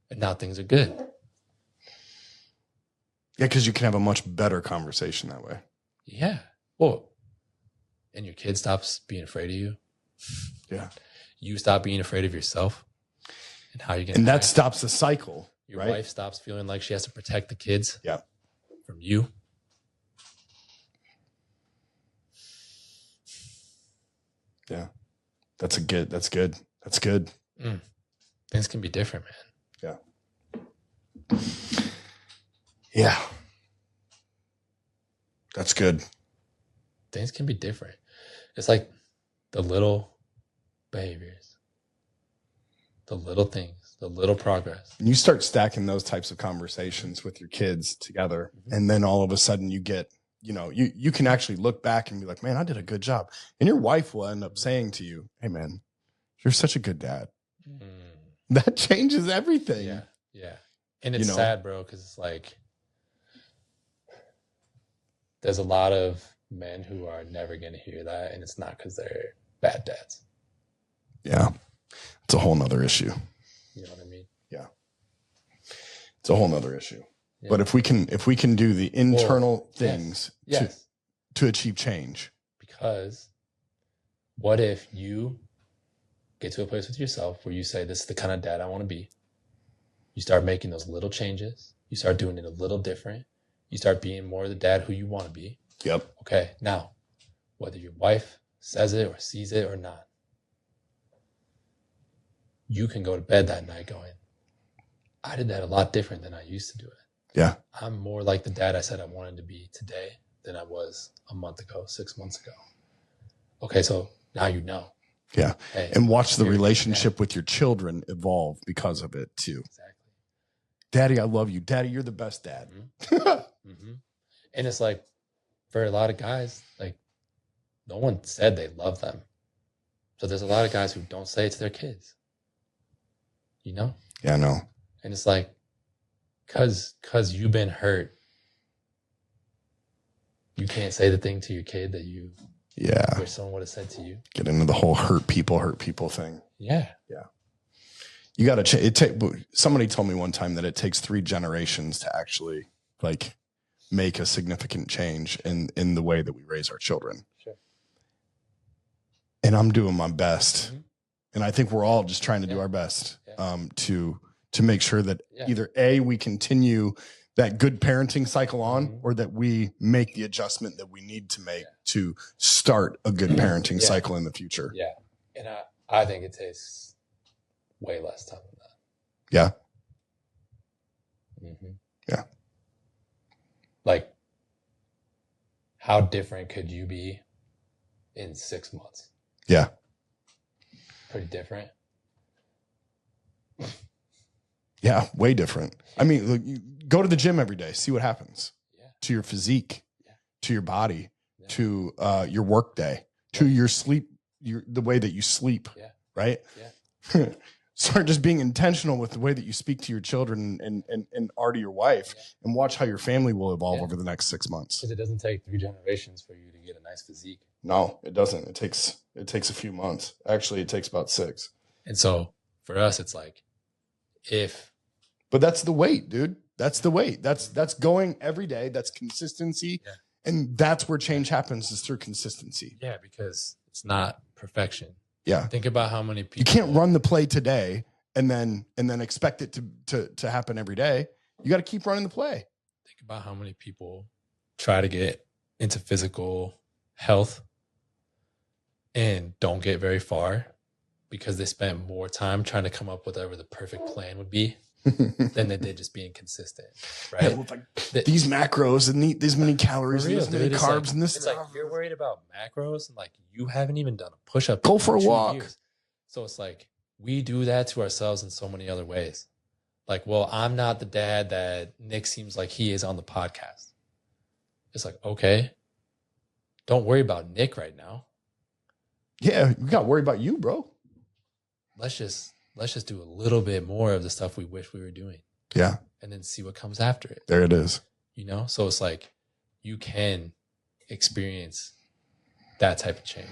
And now things are good. Yeah, because you can have a much better conversation that way. Yeah. Well, and your kid stops being afraid of you. Yeah. You stop being afraid of yourself. And how you get. And that stops the cycle. Your wife stops feeling like she has to protect the kids. Yeah. From you. Yeah. That's good. That's good. Things can be different, man. Yeah. Yeah. That's good. Things can be different. It's like the little behaviors, the little things, the little progress. And you start stacking those types of conversations with your kids together. And then all of a sudden you get, you can actually look back and be like, man, I did a good job. And your wife will end up saying to you, hey, man, you're such a good dad. That changes everything. Yeah. Yeah. And it's sad, bro, because it's like there's a lot of men who are never going to hear that. And it's not because they're bad dads. Yeah. It's a whole nother issue. You know what I mean? Yeah. It's a whole nother issue. Yeah. But if we can do the internal things to achieve change. Because what if you get to a place with yourself where you say, this is the kind of dad I want to be. You start making those little changes. You start doing it a little different. You start being more the dad who you want to be. Yep. Okay. Now, whether your wife says it or sees it or not, you can go to bed that night going, I did that a lot different than I used to do it. Yeah. I'm more like the dad I said I wanted to be today than I was a month ago, 6 months ago. Okay. So now you know. Yeah. Hey, and watch the relationship with your children evolve because of it too. Exactly. Daddy, I love you. Daddy, you're the best dad. And it's like, for a lot of guys, like no one said they love them. So there's a lot of guys who don't say it to their kids. Yeah, I know. And it's like, cause you've been hurt. You can't say the thing to your kid that you wish someone would have said to you. Get into the whole hurt people thing. Yeah. Yeah. You got to somebody told me one time that it takes 3 generations to actually like make a significant change in the way that we raise our children. Sure. And I'm doing my best. Mm-hmm. And I think we're all just trying to do our best to make sure that either A, we continue that good parenting cycle on, or that we make the adjustment that we need to make to start a good parenting cycle in the future. Yeah. And I think it takes way less time than that. Yeah. Mm-hmm. Yeah. Like, how different could you be in 6 months? Yeah. Pretty different. Yeah, way different. I mean, look, you go to the gym every day, see what happens to your physique, to your body, to your work day, to your sleep, the way that you sleep, right? Yeah. Start just being intentional with the way that you speak to your children and are to your wife, and watch how your family will evolve over the next 6 months. Because it doesn't take 3 generations for you to get a nice physique. No, it doesn't. It takes a few months. Actually, it takes about 6. And so for us, it's like, but that's the weight, dude. That's the weight. That's going every day. That's consistency. Yeah. And that's where change happens, is through consistency. Yeah, because it's not perfection. Yeah. Think about how many people. You can't run the play today and then expect it to happen every day. You got to keep running the play. Think about how many people try to get into physical health and don't get very far because they spend more time trying to come up with whatever the perfect plan would be than they did just being consistent, right? Yeah, with like these macros and eat this many calories and this many carbs and this it's stuff. like you're worried about macros and like you haven't even done a push-up. Go for a walk. Years. So it's like we do that to ourselves in so many other ways. Like, well, I'm not the dad that Nick seems like he is on the podcast. It's like, okay, don't worry about Nick right now. Yeah, we got to worry about you, bro. Let's just do a little bit more of the stuff we wish we were doing. Yeah. And then see what comes after it. There it is. You know? So it's like you can experience that type of change.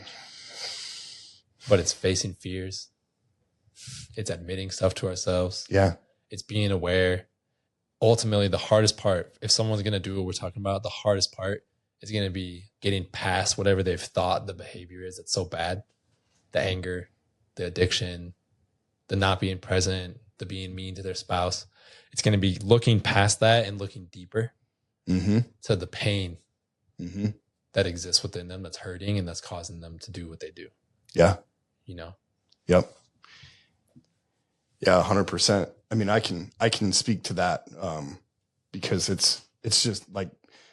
But it's facing fears. It's admitting stuff to ourselves. Yeah. It's being aware. Ultimately, the hardest part, if someone's going to do what we're talking about, the hardest part is going to be getting past whatever they've thought the behavior is that's so bad. The anger, the addiction, the not being present, the being mean to their spouse. It's going to be looking past that and looking deeper to the pain that exists within them that's hurting and that's causing them to do what they do. Yeah. You know? Yep. Yeah, 100%. I mean, I can speak to that because it's just like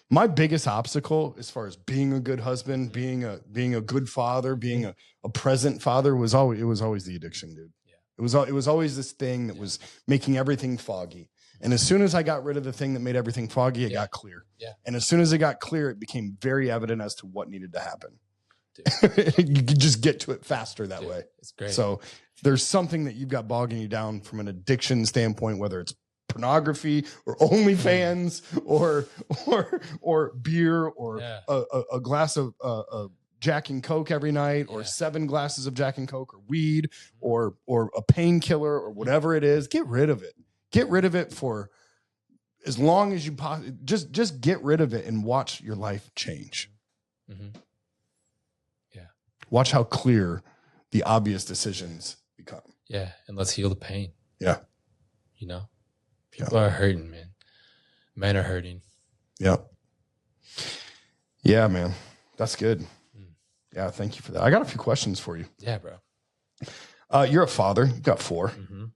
my biggest obstacle as far as being a good husband, being a good father, being a present father was always the addiction, dude. Yeah. It was always this thing that was making everything foggy. And as soon as I got rid of the thing that made everything foggy, it got clear. Yeah. And as soon as it got clear, it became very evident as to what needed to happen. You could just get to it faster that way. It's great. So if there's something that you've got bogging you down from an addiction standpoint, whether it's pornography or OnlyFans or beer or a glass of Jack and Coke every night or 7 glasses of Jack and Coke or weed or a painkiller or whatever it is, get rid of it. Get rid of it for as long as you possibly just get rid of it and watch your life change. Mm-hmm. Yeah. Watch how clear the obvious decisions become. Yeah. And let's heal the pain. Yeah. You know, people are hurting, man. Men are hurting. Yeah. Yeah, man. That's good. Yeah. Thank you for that. I got a few questions for you. Yeah, bro. You're a father. You've got 4. Mm-hmm.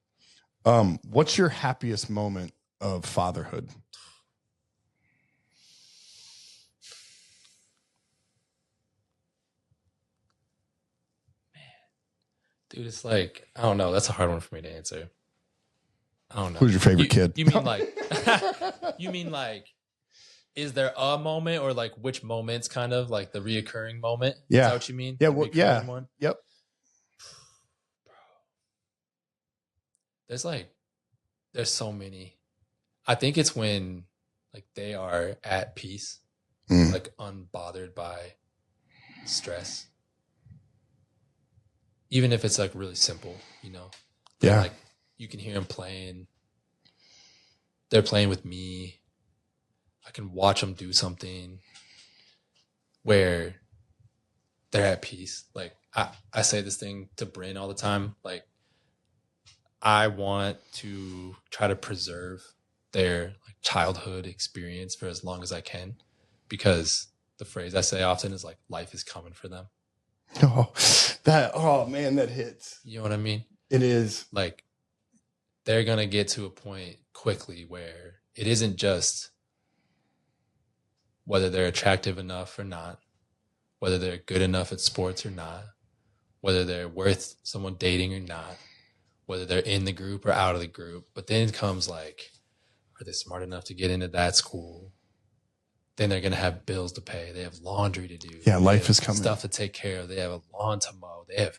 What's your happiest moment of fatherhood? Man, dude, it's like, I don't know. That's a hard one for me to answer. I don't know. Who's your favorite kid? You mean like, is there a moment or like which moments kind of like the reoccurring moment? Yeah. Is that what you mean? Yeah. Well, yeah. One? Yep. Bro. There's so many. I think it's when like they are at peace like unbothered by stress. Even if it's like really simple, you know? Yeah. Like you can hear them playing. They're playing with me. I can watch them do something where they're at peace. Like I say this thing to Bryn all the time. Like I want to try to preserve their like childhood experience for as long as I can, because the phrase I say often is like life is coming for them. Oh man, that hits. You know what I mean? It is. Like they're going to get to a point quickly where it isn't just whether they're attractive enough or not, whether they're good enough at sports or not, whether they're worth someone dating or not, whether they're in the group or out of the group. But then it comes like, are they smart enough to get into that school? Then they're going to have bills to pay. They have laundry to do. Yeah, life is coming. Stuff to take care of. They have a lawn to mow. They have,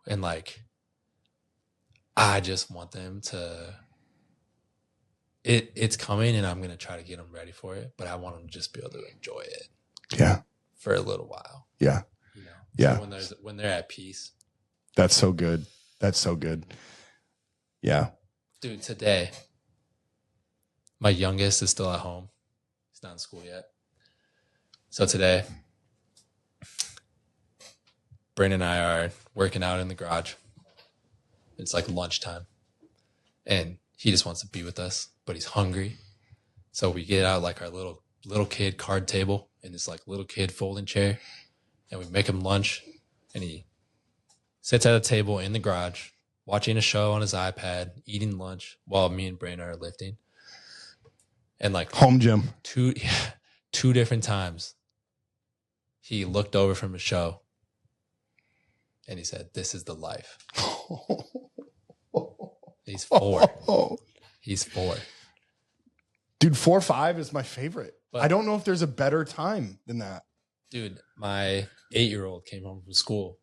and like, I just want them to, it's coming and I'm going to try to get them ready for it. But I want them to just be able to enjoy it. Yeah. For a little while. Yeah. You know? Yeah. So when they're at peace. That's so good. That's so good. Yeah. Dude, today, my youngest is still at home. He's not in school yet. So today, Bryn and I are working out in the garage. It's like lunchtime. And he just wants to be with us, but he's hungry. So we get out like our little kid card table and this like little kid folding chair. And we make him lunch. And he sits at a table in the garage, watching a show on his iPad, eating lunch while me and Bryn are lifting. And like home gym. Two different times he looked over from a show and he said, "This is the life." He's 4. He's 4. Dude, 4 or 5 is my favorite. But I don't know if there's a better time than that. Dude, my 8-year-old came home from school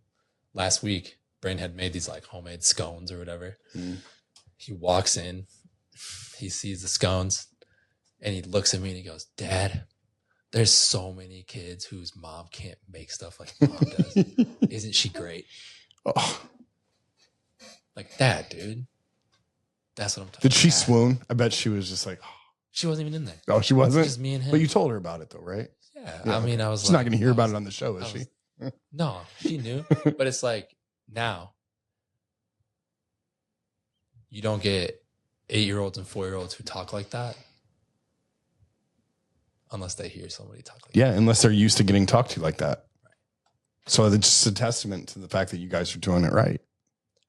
last week. Bryn had made these like homemade scones or whatever. He walks in, he sees the scones, and he looks at me and he goes, "Dad, there's so many kids whose mom can't make stuff like mom does. Isn't she great?" Oh. Like that, dude. That's what I'm talking about. Did she swoon? I bet she was just like, oh. She wasn't even in there. Oh, she wasn't? Just me and him. But you told her about it though, right? Yeah. I mean, I was She's not going to hear about it on the show, is she? No, she knew. But it's like now you don't get 8-year-olds and 4-year-olds who talk like that unless they hear somebody talk like that. Yeah, unless they're used to getting talked to like that. Right. So it's just a testament to the fact that you guys are doing it right.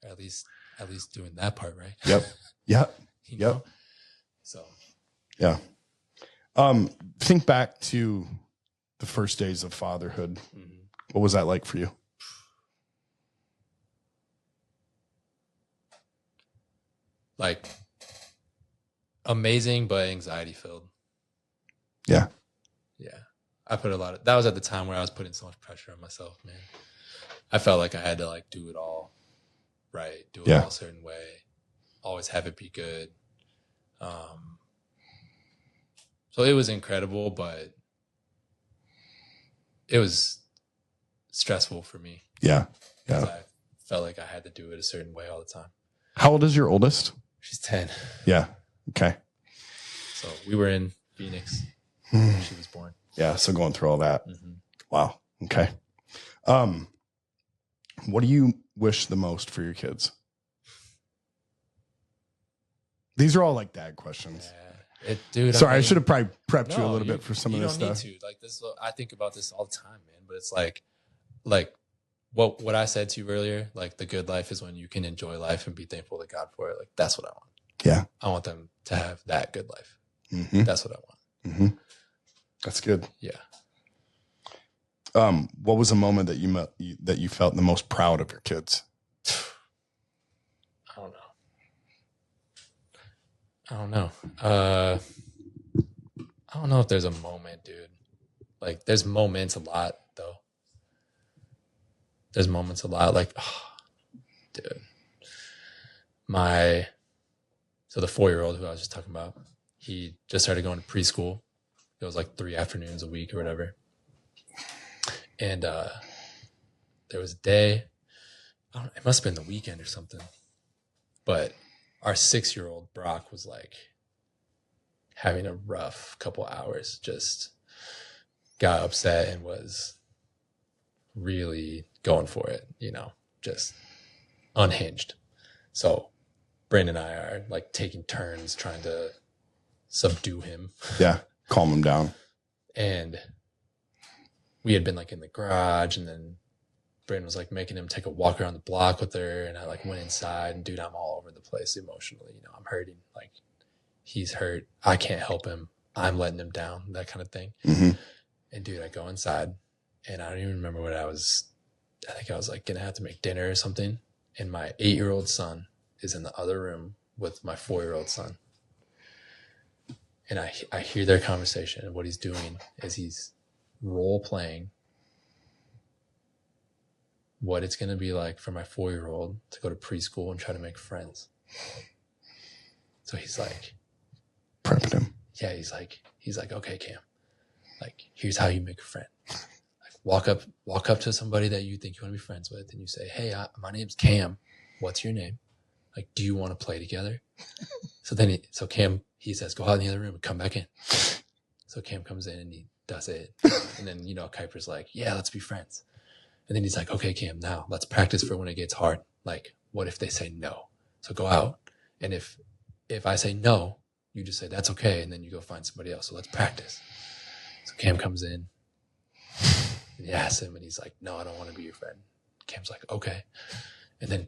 Or at least doing that part right. Yep. Yep. You know? Yep. So yeah. Think back to the first days of fatherhood. Mm-hmm. What was that like for you? Like amazing, but anxiety filled. Yeah. Yeah. I put that was at the time where I was putting so much pressure on myself, man. I felt like I had to like do it all right, do it all a certain way, always have it be good. So it was incredible, but it was stressful for me. Yeah. Because I felt like I had to do it a certain way all the time. How old is your oldest? She's 10. Yeah. Okay. So we were in Phoenix when she was born. Yeah. So going through all that. Mm-hmm. Wow. Okay. What do you wish the most for your kids? These are all like dad questions. Yeah. Dude, sorry, I should have probably prepped you a little bit for some of this stuff. You don't need to. Like this, I think about this all the time, man. But it's like what I said to you earlier. Like the good life is when you can enjoy life and be thankful to God for it. Like that's what I want. Yeah, I want them to have that good life. Mm-hmm. That's what I want. Mm-hmm. That's good. Yeah. What was a moment that you felt the most proud of your kids? I don't know. I don't know if there's a moment, dude. Like, there's moments a lot, though. There's moments a lot. Like, oh, dude. So the 4-year-old who I was just talking about, he just started going to preschool. was like 3 afternoons a week or whatever. And there was a day, it must have been the weekend or something, but our 6-year-old Brock was like having a rough couple hours, just got upset and was really going for it, just unhinged. So Brandon and I are like taking turns trying to subdue him. Yeah. Calm him down. And we had been like in the garage, and then Brandon was like making him take a walk around the block with her. And I like went inside, and dude, I'm all over the place emotionally. I'm hurting. Like, he's hurt. I can't help him. I'm letting him down, that kind of thing. Mm-hmm. And dude, I go inside, and I don't even remember what I think I was like going to have to make dinner or something. And my 8-year-old son is in the other room with my 4-year-old son. And I hear their conversation, and what he's doing is he's role playing what it's going to be like for my 4-year-old to go to preschool and try to make friends. So he's like prepping him. Yeah. He's like, okay, Cam, like, here's how you make a friend. Like, walk up to somebody that you think you want to be friends with, and you say, hey, my name's Cam. What's your name? Like, do you want to play together? So Cam, he says, go out in the other room and come back in. So Cam comes in and he does it. And then, Kuiper's like, yeah, let's be friends. And then he's like, okay, Cam, now let's practice for when it gets hard. Like, what if they say no? So go out. And if I say no, you just say, that's okay. And then you go find somebody else. So let's practice. So Cam comes in and he asks him, and he's like, no, I don't want to be your friend. Cam's like, okay. And then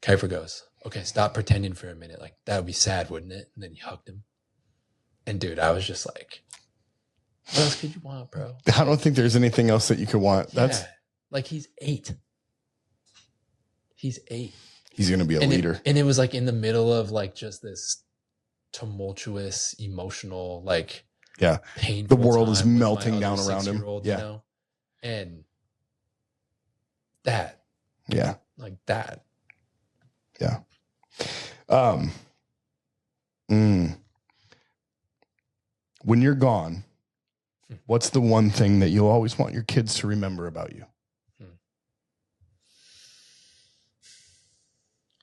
Kuiper goes, okay, stop pretending for a minute. Like, that would be sad, wouldn't it? And then he hugged him. And dude, I was just like, what else could you want, bro? I don't think there's anything else that you could want. That's like, he's 8. He's 8. He's going to be a leader. And it was like in the middle of like just this tumultuous, emotional, like, The painful world is time with melting my down other around him. 6-year-old, Yeah. And that. Yeah. Like that. Yeah. When you're gone, what's the one thing that you'll always want your kids to remember about you?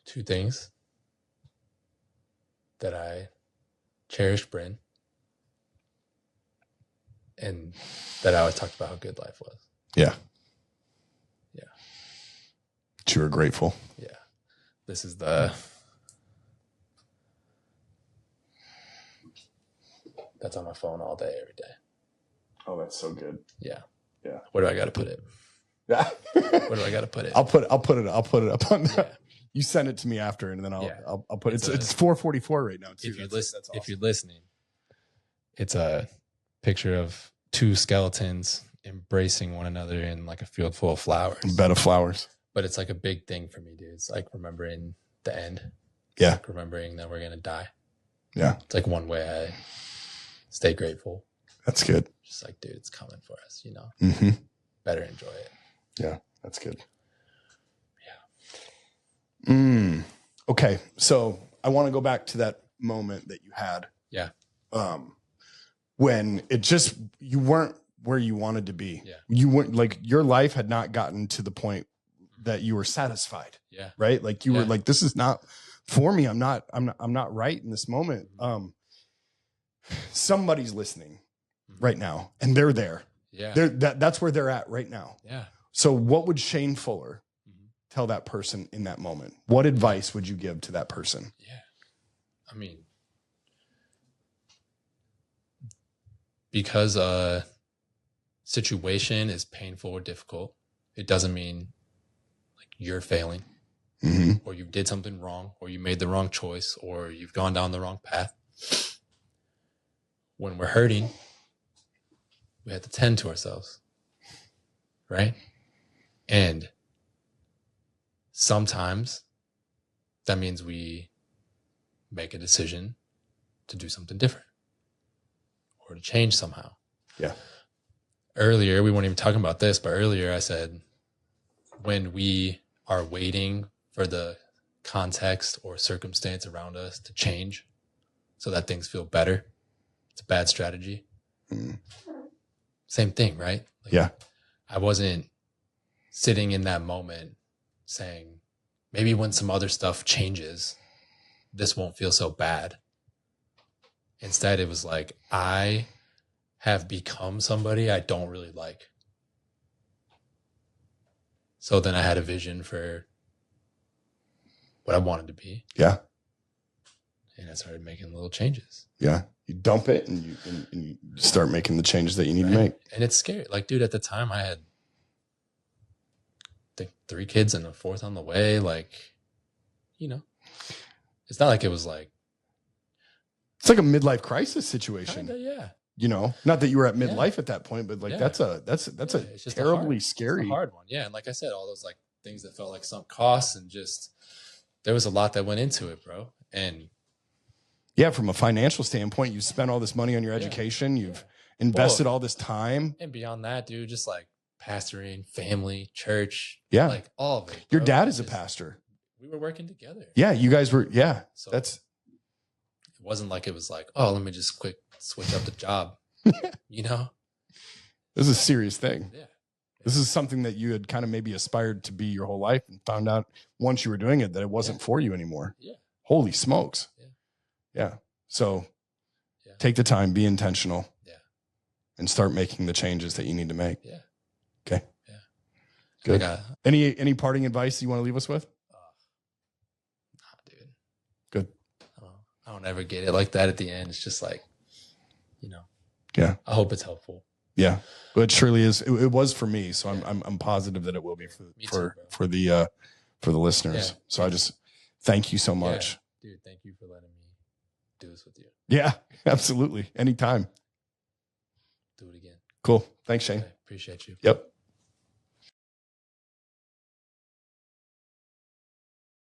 2 things. That I cherished Bryn, and that I always talked about how good life was. Yeah. Yeah. That you were grateful. Yeah. This is that's on my phone all day, every day. Oh, that's so good. Yeah. Yeah. Where do I got to put it? Yeah. Where do I got to put it? I'll put it up on Yeah. You send it to me after, and then I'll put it. It's 4:44 right now too. That's awesome. If you're listening, it's a picture of 2 skeletons embracing one another in like a field full of flowers. A bed of flowers. But it's like a big thing for me, dude. It's like remembering the end. Yeah. Like remembering that we're gonna die. Yeah. It's like one way I stay grateful. That's good. Just like, dude, it's coming for us, Mm-hmm. Better enjoy it. Yeah, that's good. Yeah. Okay, so I want to go back to that moment that you had. Yeah. When you weren't where you wanted to be. Yeah. You weren't, like, your life had not gotten to the point that you were satisfied. Yeah. Right. Like you were like, this is not for me. I'm not right in this moment. Somebody's listening right now, and they're there. Yeah. That's where they're at right now. Yeah. So what would Shane Fuller tell that person in that moment? What advice would you give to that person? Yeah. I mean, because a situation is painful or difficult, it doesn't mean like you're failing, or you did something wrong, or you made the wrong choice, or you've gone down the wrong path. When we're hurting, we have to tend to ourselves, right? And sometimes that means we make a decision to do something different or to change somehow. Yeah. Earlier, we weren't even talking about this, but earlier I said, when we are waiting for the context or circumstance around us to change so that things feel better, it's a bad strategy. Same thing, right? Like, Yeah. I wasn't sitting in that moment saying, maybe when some other stuff changes, this won't feel so bad. Instead, it was like, I have become somebody I don't really like. So then I had a vision for what I wanted to be. Yeah. And I started making little changes. Yeah. You dump it and you start making the changes that you need to make. And it's scary. Like, dude, at the time I had, I think, 3 kids and a 4th on the way. Like, you know, it's not like it was like. It's like a midlife crisis situation. Kinda, yeah. You know, not that you were at midlife at that point, but like that's a terribly scary, it's a hard one. Yeah. And like I said, all those like things that felt like sunk costs, and just, there was a lot that went into it, bro. And yeah, from a financial standpoint, you spent all this money on your education. You've invested all this time. And beyond that, dude, just like pastoring, family, church. Yeah. Like all of it. Your dad is a pastor. We were working together. Yeah. You guys were. Yeah. So it wasn't like it was like, oh, let me just quick switch up the job. You know? This is a serious thing. Yeah. This is something that you had kind of maybe aspired to be your whole life, and found out once you were doing it that it wasn't for you anymore. Yeah. Holy smokes. Yeah. So take the time, be intentional, and start making the changes that you need to make. Yeah. Okay. Yeah. Good. Any parting advice you want to leave us with? Nah, dude. Good. I don't ever get it like that at the end. It's just like, you know. Yeah. I hope it's helpful. Yeah. But it surely is. It was for me, so I'm positive that it will be for the listeners. Yeah. So I just thank you so much. Yeah. Dude, thank you for letting me do this with you. Yeah, absolutely. Anytime. Do it again. Cool. Thanks, Shane. Appreciate you. Yep.